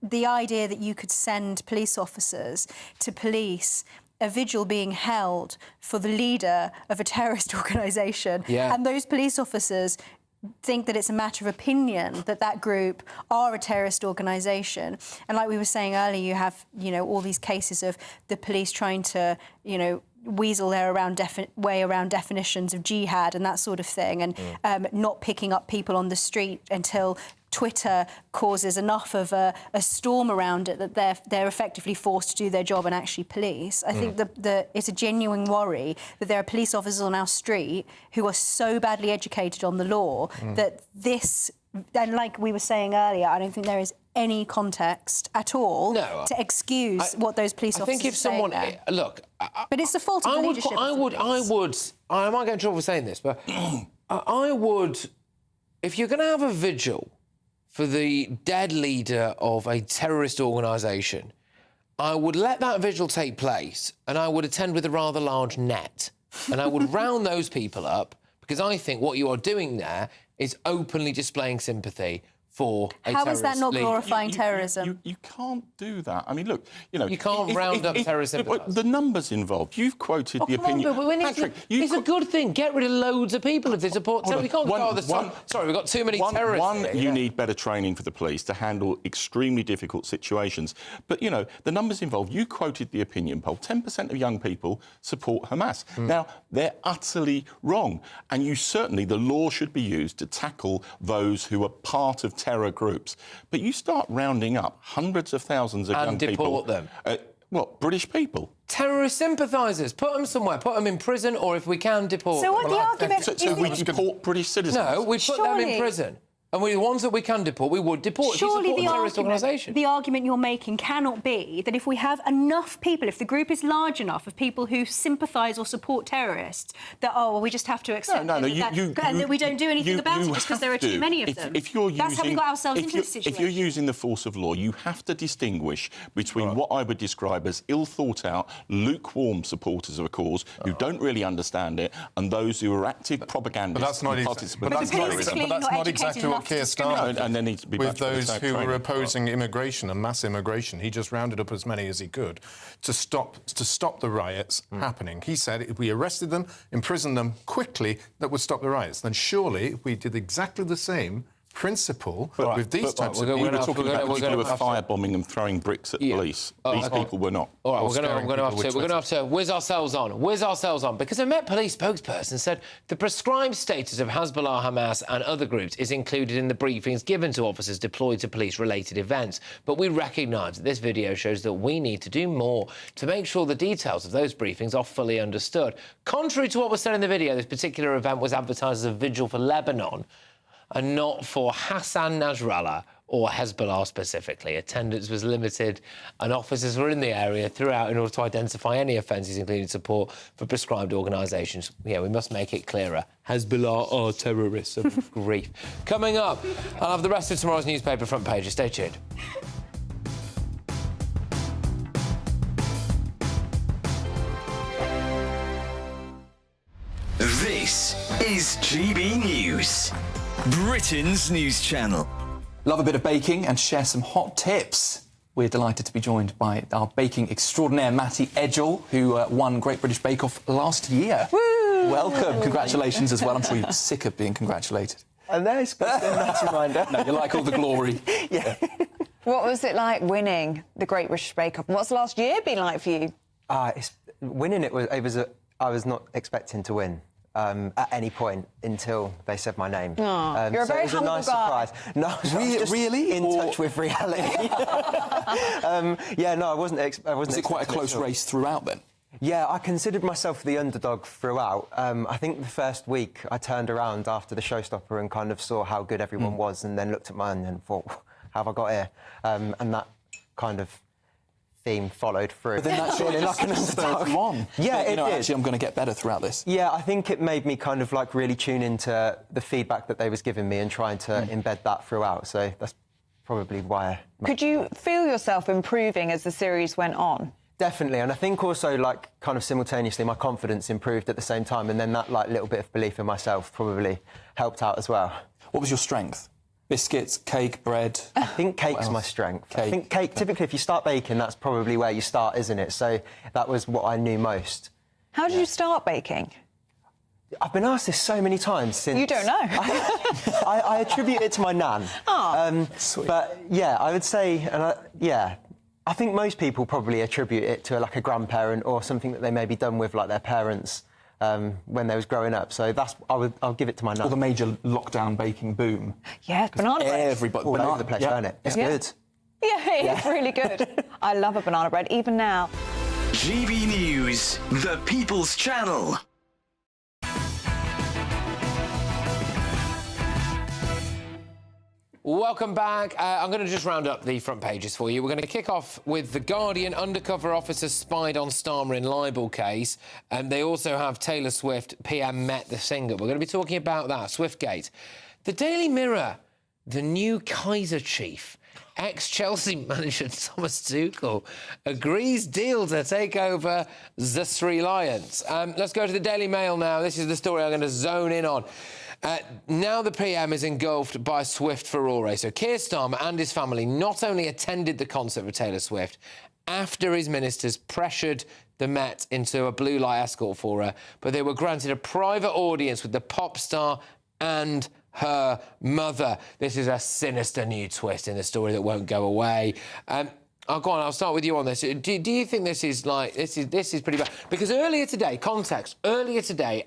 the idea that you could send police officers to police a vigil being held for the leader of a terrorist organisation, and those police officers think that it's a matter of opinion that that group are a terrorist organisation. And like we were saying earlier, you have, all these cases of the police trying to, weasel their way around definitions of jihad and that sort of thing, and not picking up people on the street until Twitter causes enough of a storm around it that they're effectively forced to do their job and actually police. I think it's a genuine worry that there are police officers on our street who are so badly educated on the law that this, and like we were saying earlier, I don't think there is any context at all to excuse what those police officers I think if someone... Look... But it's the fault of the leadership. I might get in trouble for saying this, but I would... If you're going to have a vigil for the dead leader of a terrorist organisation, I would let that vigil take place and I would attend with a rather large net and I would round those people up, because I think what you are doing there is openly displaying sympathy for a terrorist How is that not leader. glorifying terrorism? You can't do that. I mean, look, you can't round up terrorist sympathisers. The numbers involved. You've quoted the Come on, opinion. but Patrick, it's a good thing. Get rid of loads of people if they support terrorists. We can't go sorry, we've got too many terrorists. You need better training for the police to handle extremely difficult situations. But, the numbers involved. You quoted the opinion poll. 10% of young people support Hamas. Now, they're utterly wrong. And the law should be used to tackle those who are part of terror groups. But you start rounding up hundreds of thousands of young people... And deport them. What, British people? Terrorist sympathisers. Put them somewhere. Put them in prison, or if we can, deport them. So what the argument... So we deport British citizens? No, we put them in prison. And the ones that we can deport, we would deport. Surely if you support a terrorist organisation. The argument you're making cannot be that if we have enough people, if the group is large enough of people who sympathise or support terrorists, that, we just have to accept and that we don't do anything about it just because there are too many of them. That's how we got ourselves into this situation. If you're using the force of law, you have to distinguish between what I would describe as ill-thought-out, lukewarm supporters of a cause who don't really understand it, and those who are active propagandists and participants in terrorism. But that's not exactly what Keir started and there needs to be with those who were opposing immigration and mass immigration. He just rounded up as many as he could to stop the riots happening. He said if we arrested them, imprisoned them quickly, that would stop the riots. Then surely we did exactly the same principle with these types of people. We're talking about people who were firebombing and throwing bricks at police. These people were not. All right, we're going to have to whiz ourselves on, because a Met Police spokesperson said the prescribed status of Hezbollah, Hamas and other groups is included in the briefings given to officers deployed to police-related events. But we recognise that this video shows that we need to do more to make sure the details of those briefings are fully understood. Contrary to what was said in the video, this particular event was advertised as a vigil for Lebanon. and not for Hassan Nasrallah or Hezbollah specifically. Attendance was limited and officers were in the area throughout in order to identify any offences, including support for prescribed organisations. Yeah, we must make it clearer. Hezbollah are terrorists of grief. Coming up, I'll have the rest of tomorrow's newspaper front pages. Stay tuned. This is GB News, Britain's news channel. Love a bit of baking and share some hot tips. We're delighted to be joined by our baking extraordinaire, Matty Edgell, who won Great British Bake Off last year. Woo! Welcome. Congratulations as well. I'm sure you're sick of being congratulated. And there's a reminder. No, you like all the glory. Yeah. What was it like winning the Great British Bake Off? What's the last year been like for you? Winning it I was not expecting to win. At any point until they said my name. You're a very it was a nice guy. surprise. No, I was just really? in touch with reality. I wasn't. Was it quite a close race throughout then? Yeah, I considered myself the underdog throughout. I think the first week I turned around after the showstopper and kind of saw how good everyone was, and then looked at mine and thought, how have I got here? And that kind of theme followed through. But then that's surely like an underdog. Yeah, it did. Actually, I'm going to get better throughout this. Yeah, I think it made me kind of like really tune into the feedback that they was giving me and trying to embed that throughout. So that's probably why. Could you feel yourself improving as the series went on? Definitely, and I think also like kind of simultaneously my confidence improved at the same time, and then that like little bit of belief in myself probably helped out as well. What was your strength? Biscuits, cake, bread? I think cake's my strength. Cake. I think cake, typically, if you start baking, that's probably where you start, isn't it? So that was what I knew most. How did you start baking? I've been asked this so many times since... You don't know? I attribute it to my nan. Sweet. But, yeah, I would say... I think most people probably attribute it to, like, a grandparent or something that they maybe done with, like, their parents... when they was growing up, so I'll give it to my nan. Or the major lockdown baking boom. Yeah, banana bread. Everybody, all over the place, isn't it? It's good. Yeah, it's really good. I love a banana bread, even now. GB News, the People's Channel. Welcome back. I'm going to just round up the front pages for you. We're going to kick off with The Guardian. Undercover officers spied on Starmer in libel case. And they also have Taylor Swift, PM met the singer. We're going to be talking about that, Swiftgate. The Daily Mirror, the new Kaiser chief, ex-Chelsea manager Thomas Tuchel, agrees deal to take over the Three Lions. Let's go to the Daily Mail now. This is the story I'm going to zone in on. Now the PM is engulfed by Swift furore. So Keir Starmer and his family not only attended the concert with Taylor Swift after his ministers pressured the Met into a blue light escort for her, but they were granted a private audience with the pop star and her mother. This is a sinister new twist in the story that won't go away. Go on, I'll start with you on this. Do you think this is pretty bad? Because earlier today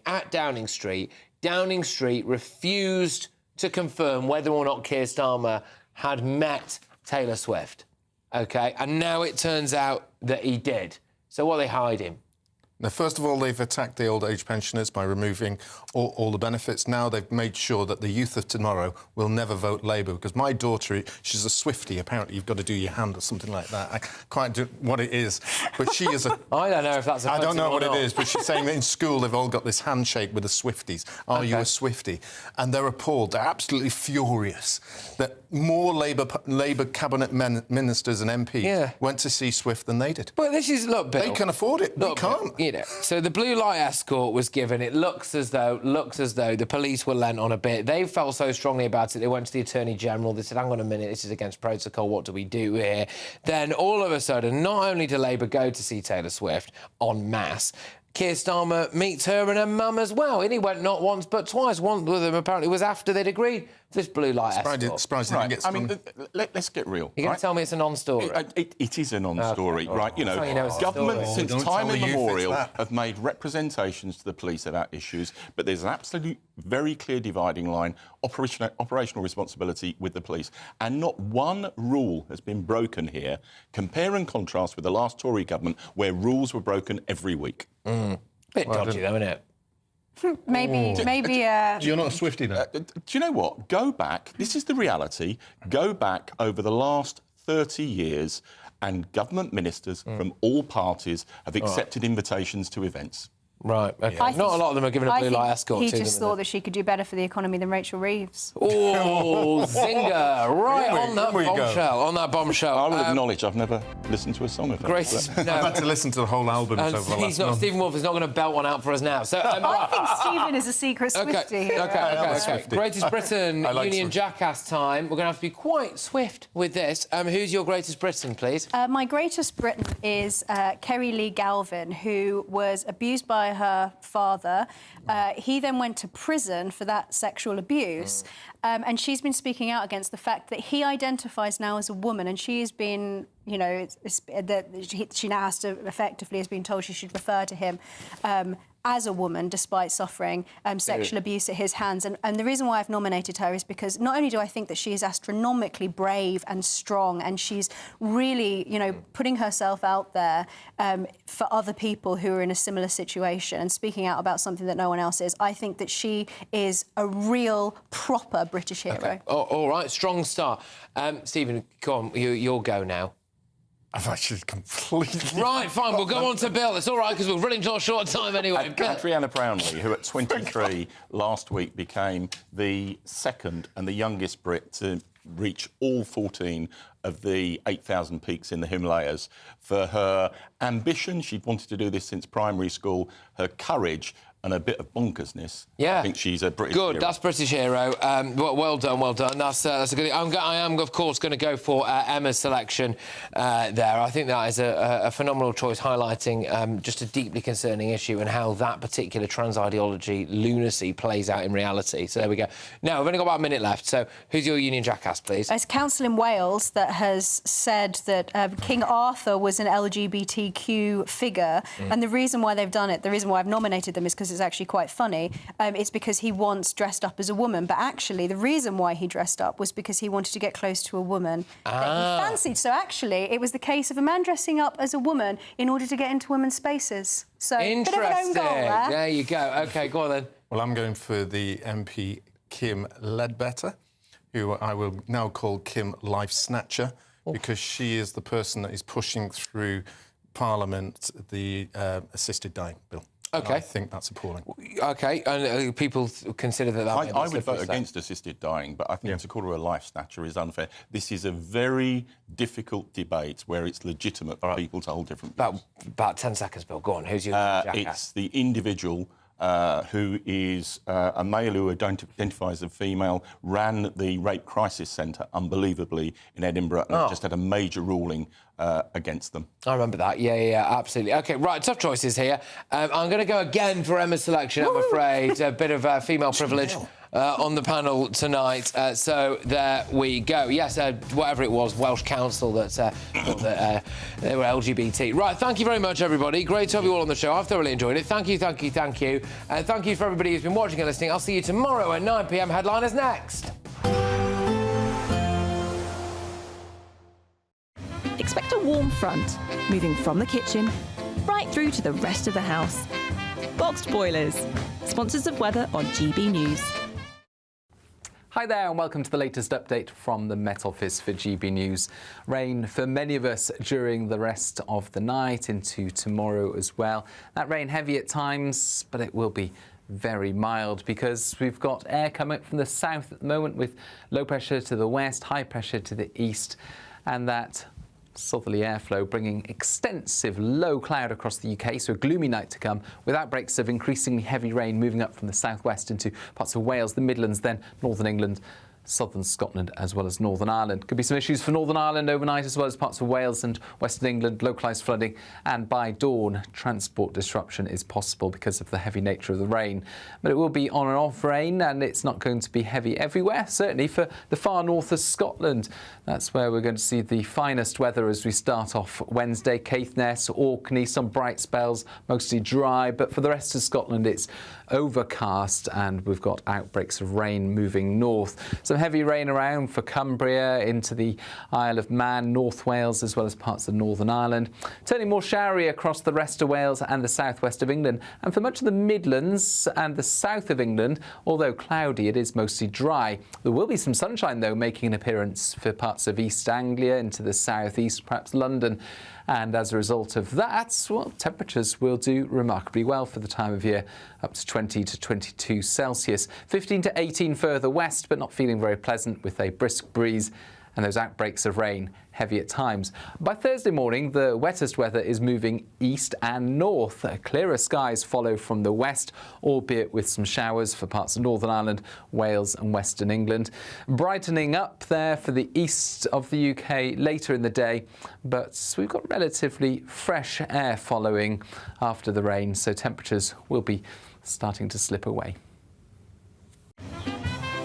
at Downing Street refused to confirm whether or not Keir Starmer had met Taylor Swift. OK? And now it turns out that he did. So what are they hiding? Now, first of all, they've attacked the old age pensioners by removing all the benefits. Now they've made sure that the youth of tomorrow will never vote Labour, because my daughter, she's a Swiftie. Apparently, you've got to do your hand or something like that. I can't do what it is, but she is a... I don't know if that's a... I don't know what it is, but she's saying that in school they've all got this handshake with the Swifties. Are you a Swiftie? And they're appalled. They're absolutely furious that more Labour cabinet ministers and MPs went to see Swift than they did. Well, this is... Look, Bill... They can afford it. We can't. You know, so the blue light escort was given. It looks as though the police were lent on a bit. They felt so strongly about it, they went to the Attorney General. They said, hang on a minute, this is against protocol. What do we do here? Then, all of a sudden, not only do Labour go to see Taylor Swift en masse, Keir Starmer meets her and her mum as well. And he went not once but twice. One of them apparently was after they'd agreed this blue light escort. Surprised he didn't get some... let's get real. You're going to tell me it's a non-story? It is a non-story, right? You know, it's governments since time immemorial have made representations to the police about issues, but there's an absolute, very clear dividing line, operational responsibility with the police. And not one rule has been broken here. Compare and contrast with the last Tory government, where rules were broken every week. Bit dodgy, though, isn't it? Maybe. You're not a Swiftie, then? Do you know what? Go back. This is the reality. Go back over the last 30 years, and government ministers from all parties have accepted invitations to events. Right, OK. Not a lot of them are given a blue light escort to them. He just thought that she could do better for the economy than Rachel Reeves. Oh, zinger! Right on that bombshell. On that bombshell. I will acknowledge I've never listened to a song of hers. Grace, I've had to listen to the whole album over the last month. Stephen Wolf is not going to belt one out for us now. So I think Stephen is a secret Swiftie here. OK. Greatest Britain Union Jackass time. We're going to have to be quite swift with this. Who's your greatest Britain, please? My greatest Britain is Kerry Lee Galvin, who was abused by her father. He then went to prison for that sexual abuse. And she's been speaking out against the fact that he identifies now as a woman, and she has been, you know, she now has to effectively has been told she should refer to him as a woman, despite suffering sexual abuse at his hands. And the reason why I've nominated her is because not only do I think that she is astronomically brave and strong, and she's really, you know, putting herself out there for other people who are in a similar situation and speaking out about something that no one else is. I think that she is a real, proper British hero. Okay. Oh, all right, strong start. Stephen, come on, you'll go now. I've actually completely... Right, fine, we'll go on to Bill. It's all right, because we're running to a short time anyway. Adriana Brownlee, who at 23 last week became the second and the youngest Brit to reach all 14 of the 8,000 peaks in the Himalayas, for her ambition. She'd wanted to do this since primary school, her courage and a bit of bonkersness. Yeah. I think she's a British hero. Good, that's British hero. Well done. That's a good thing. I am, of course, going to go for Emma's selection there. I think that is a phenomenal choice, highlighting just a deeply concerning issue and how that particular trans ideology lunacy plays out in reality. So there we go. Now, we've only got about a minute left, so who's your Union Jackass, please? There's a council in Wales that has said that King Arthur was an LGBTQ figure, and the reason why they've done it, the reason why I've nominated them is because it's actually quite funny. It's because he once dressed up as a woman, but actually the reason why he dressed up was because he wanted to get close to a woman that he fancied. So actually it was the case of a man dressing up as a woman in order to get into women's spaces. So bit of an own goal there. There you go. OK, go on then. Well, I'm going for the MP Kim Ledbetter, who I will now call Kim Life Snatcher, because she is the person that is pushing through Parliament the assisted dying bill. OK. And I think that's appalling. OK, and people consider that... I would vote against assisted dying, but I think to call her a life snatcher is unfair. This is a very difficult debate where it's legitimate for people to hold different views. About 10 seconds, Bill. Go on, who's your Jackass? It's the individual who is a male who identifies as female, ran the Rape Crisis Centre, unbelievably, in Edinburgh, and just had a major ruling against them. I remember that. Yeah, absolutely. OK, right, tough choices here. I'm going to go again for Emma's selection, I'm afraid. A bit of female privilege on the panel tonight. So there we go. Yes, whatever it was, Welsh Council that they were LGBT. Right, thank you very much, everybody. Great to have you all on the show. I've thoroughly enjoyed it. Thank you. And thank you for everybody who's been watching and listening. I'll see you tomorrow at 9 p.m. Headliners next. Expect a warm front, moving from the kitchen right through to the rest of the house. Boxed Boilers, sponsors of weather on GB News. Hi there and welcome to the latest update from the Met Office for GB News. Rain for many of us during the rest of the night into tomorrow as well. That rain heavy at times, but it will be very mild because we've got air coming from the south at the moment with low pressure to the west, high pressure to the east, and that southerly airflow bringing extensive low cloud across the UK, so a gloomy night to come with outbreaks of increasingly heavy rain moving up from the southwest into parts of Wales, the Midlands, then northern England, southern Scotland as well as Northern Ireland. Could be some issues for Northern Ireland overnight as well as parts of Wales and Western England, localised flooding, and by dawn transport disruption is possible because of the heavy nature of the rain. But it will be on and off rain and it's not going to be heavy everywhere, certainly for the far north of Scotland. That's where we're going to see the finest weather as we start off Wednesday. Caithness, Orkney, some bright spells, mostly dry, but for the rest of Scotland it's overcast and we've got outbreaks of rain moving north. So Some heavy rain around for Cumbria, into the Isle of Man, North Wales, as well as parts of Northern Ireland. Turning more showery across the rest of Wales and the southwest of England. And for much of the Midlands and the south of England, although cloudy, it is mostly dry. There will be some sunshine, though, making an appearance for parts of East Anglia, into the southeast, perhaps London. And as a result of that, well, temperatures will do remarkably well for the time of year, up to 20 to 22 Celsius. 15 to 18 further west, but not feeling very pleasant, with a brisk breeze and those outbreaks of rain, heavy at times. By Thursday morning, the wettest weather is moving east and north. Clearer skies follow from the west, albeit with some showers for parts of Northern Ireland, Wales and Western England. Brightening up there for the east of the UK later in the day, but we've got relatively fresh air following after the rain, so temperatures will be starting to slip away.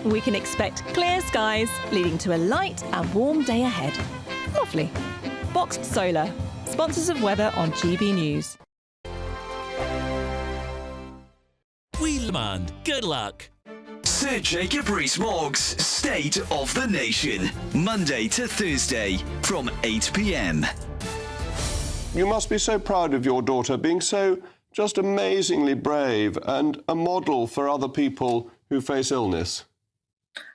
We can expect clear skies, leading to a light and warm day ahead. Lovely. Boxed Solar, sponsors of weather on GB News. We demand good luck. Sir Jacob Rees-Mogg's State of the Nation, Monday to Thursday from 8 p.m. You must be so proud of your daughter being so just amazingly brave and a model for other people who face illness.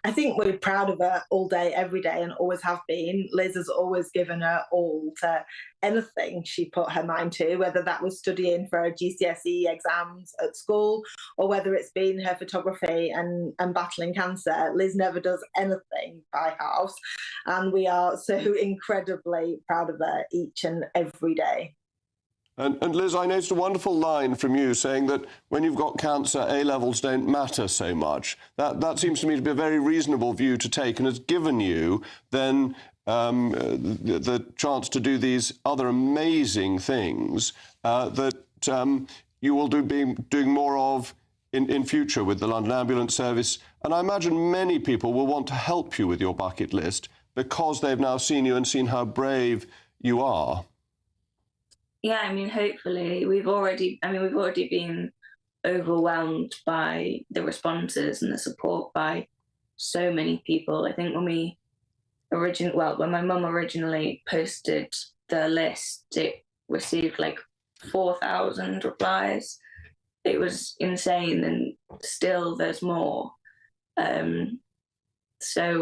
I think we're proud of her all day, every day, and always have been. Liz has always given her all to anything she put her mind to, whether that was studying for her GCSE exams at school or whether it's been her photography and battling cancer. Liz never does anything by half, and we are so incredibly proud of her each and every day. And Liz, I noticed a wonderful line from you saying that when you've got cancer, A-levels don't matter so much. That seems to me to be a very reasonable view to take, and has given you then the chance to do these other amazing things that you will be doing more of in future with the London Ambulance Service. And I imagine many people will want to help you with your bucket list because they've now seen you and seen how brave you are. Yeah, I mean, hopefully we've already been overwhelmed by the responses and the support by so many people. I think when my mum originally posted the list, it received like 4,000 replies. It was insane, and still there's more. So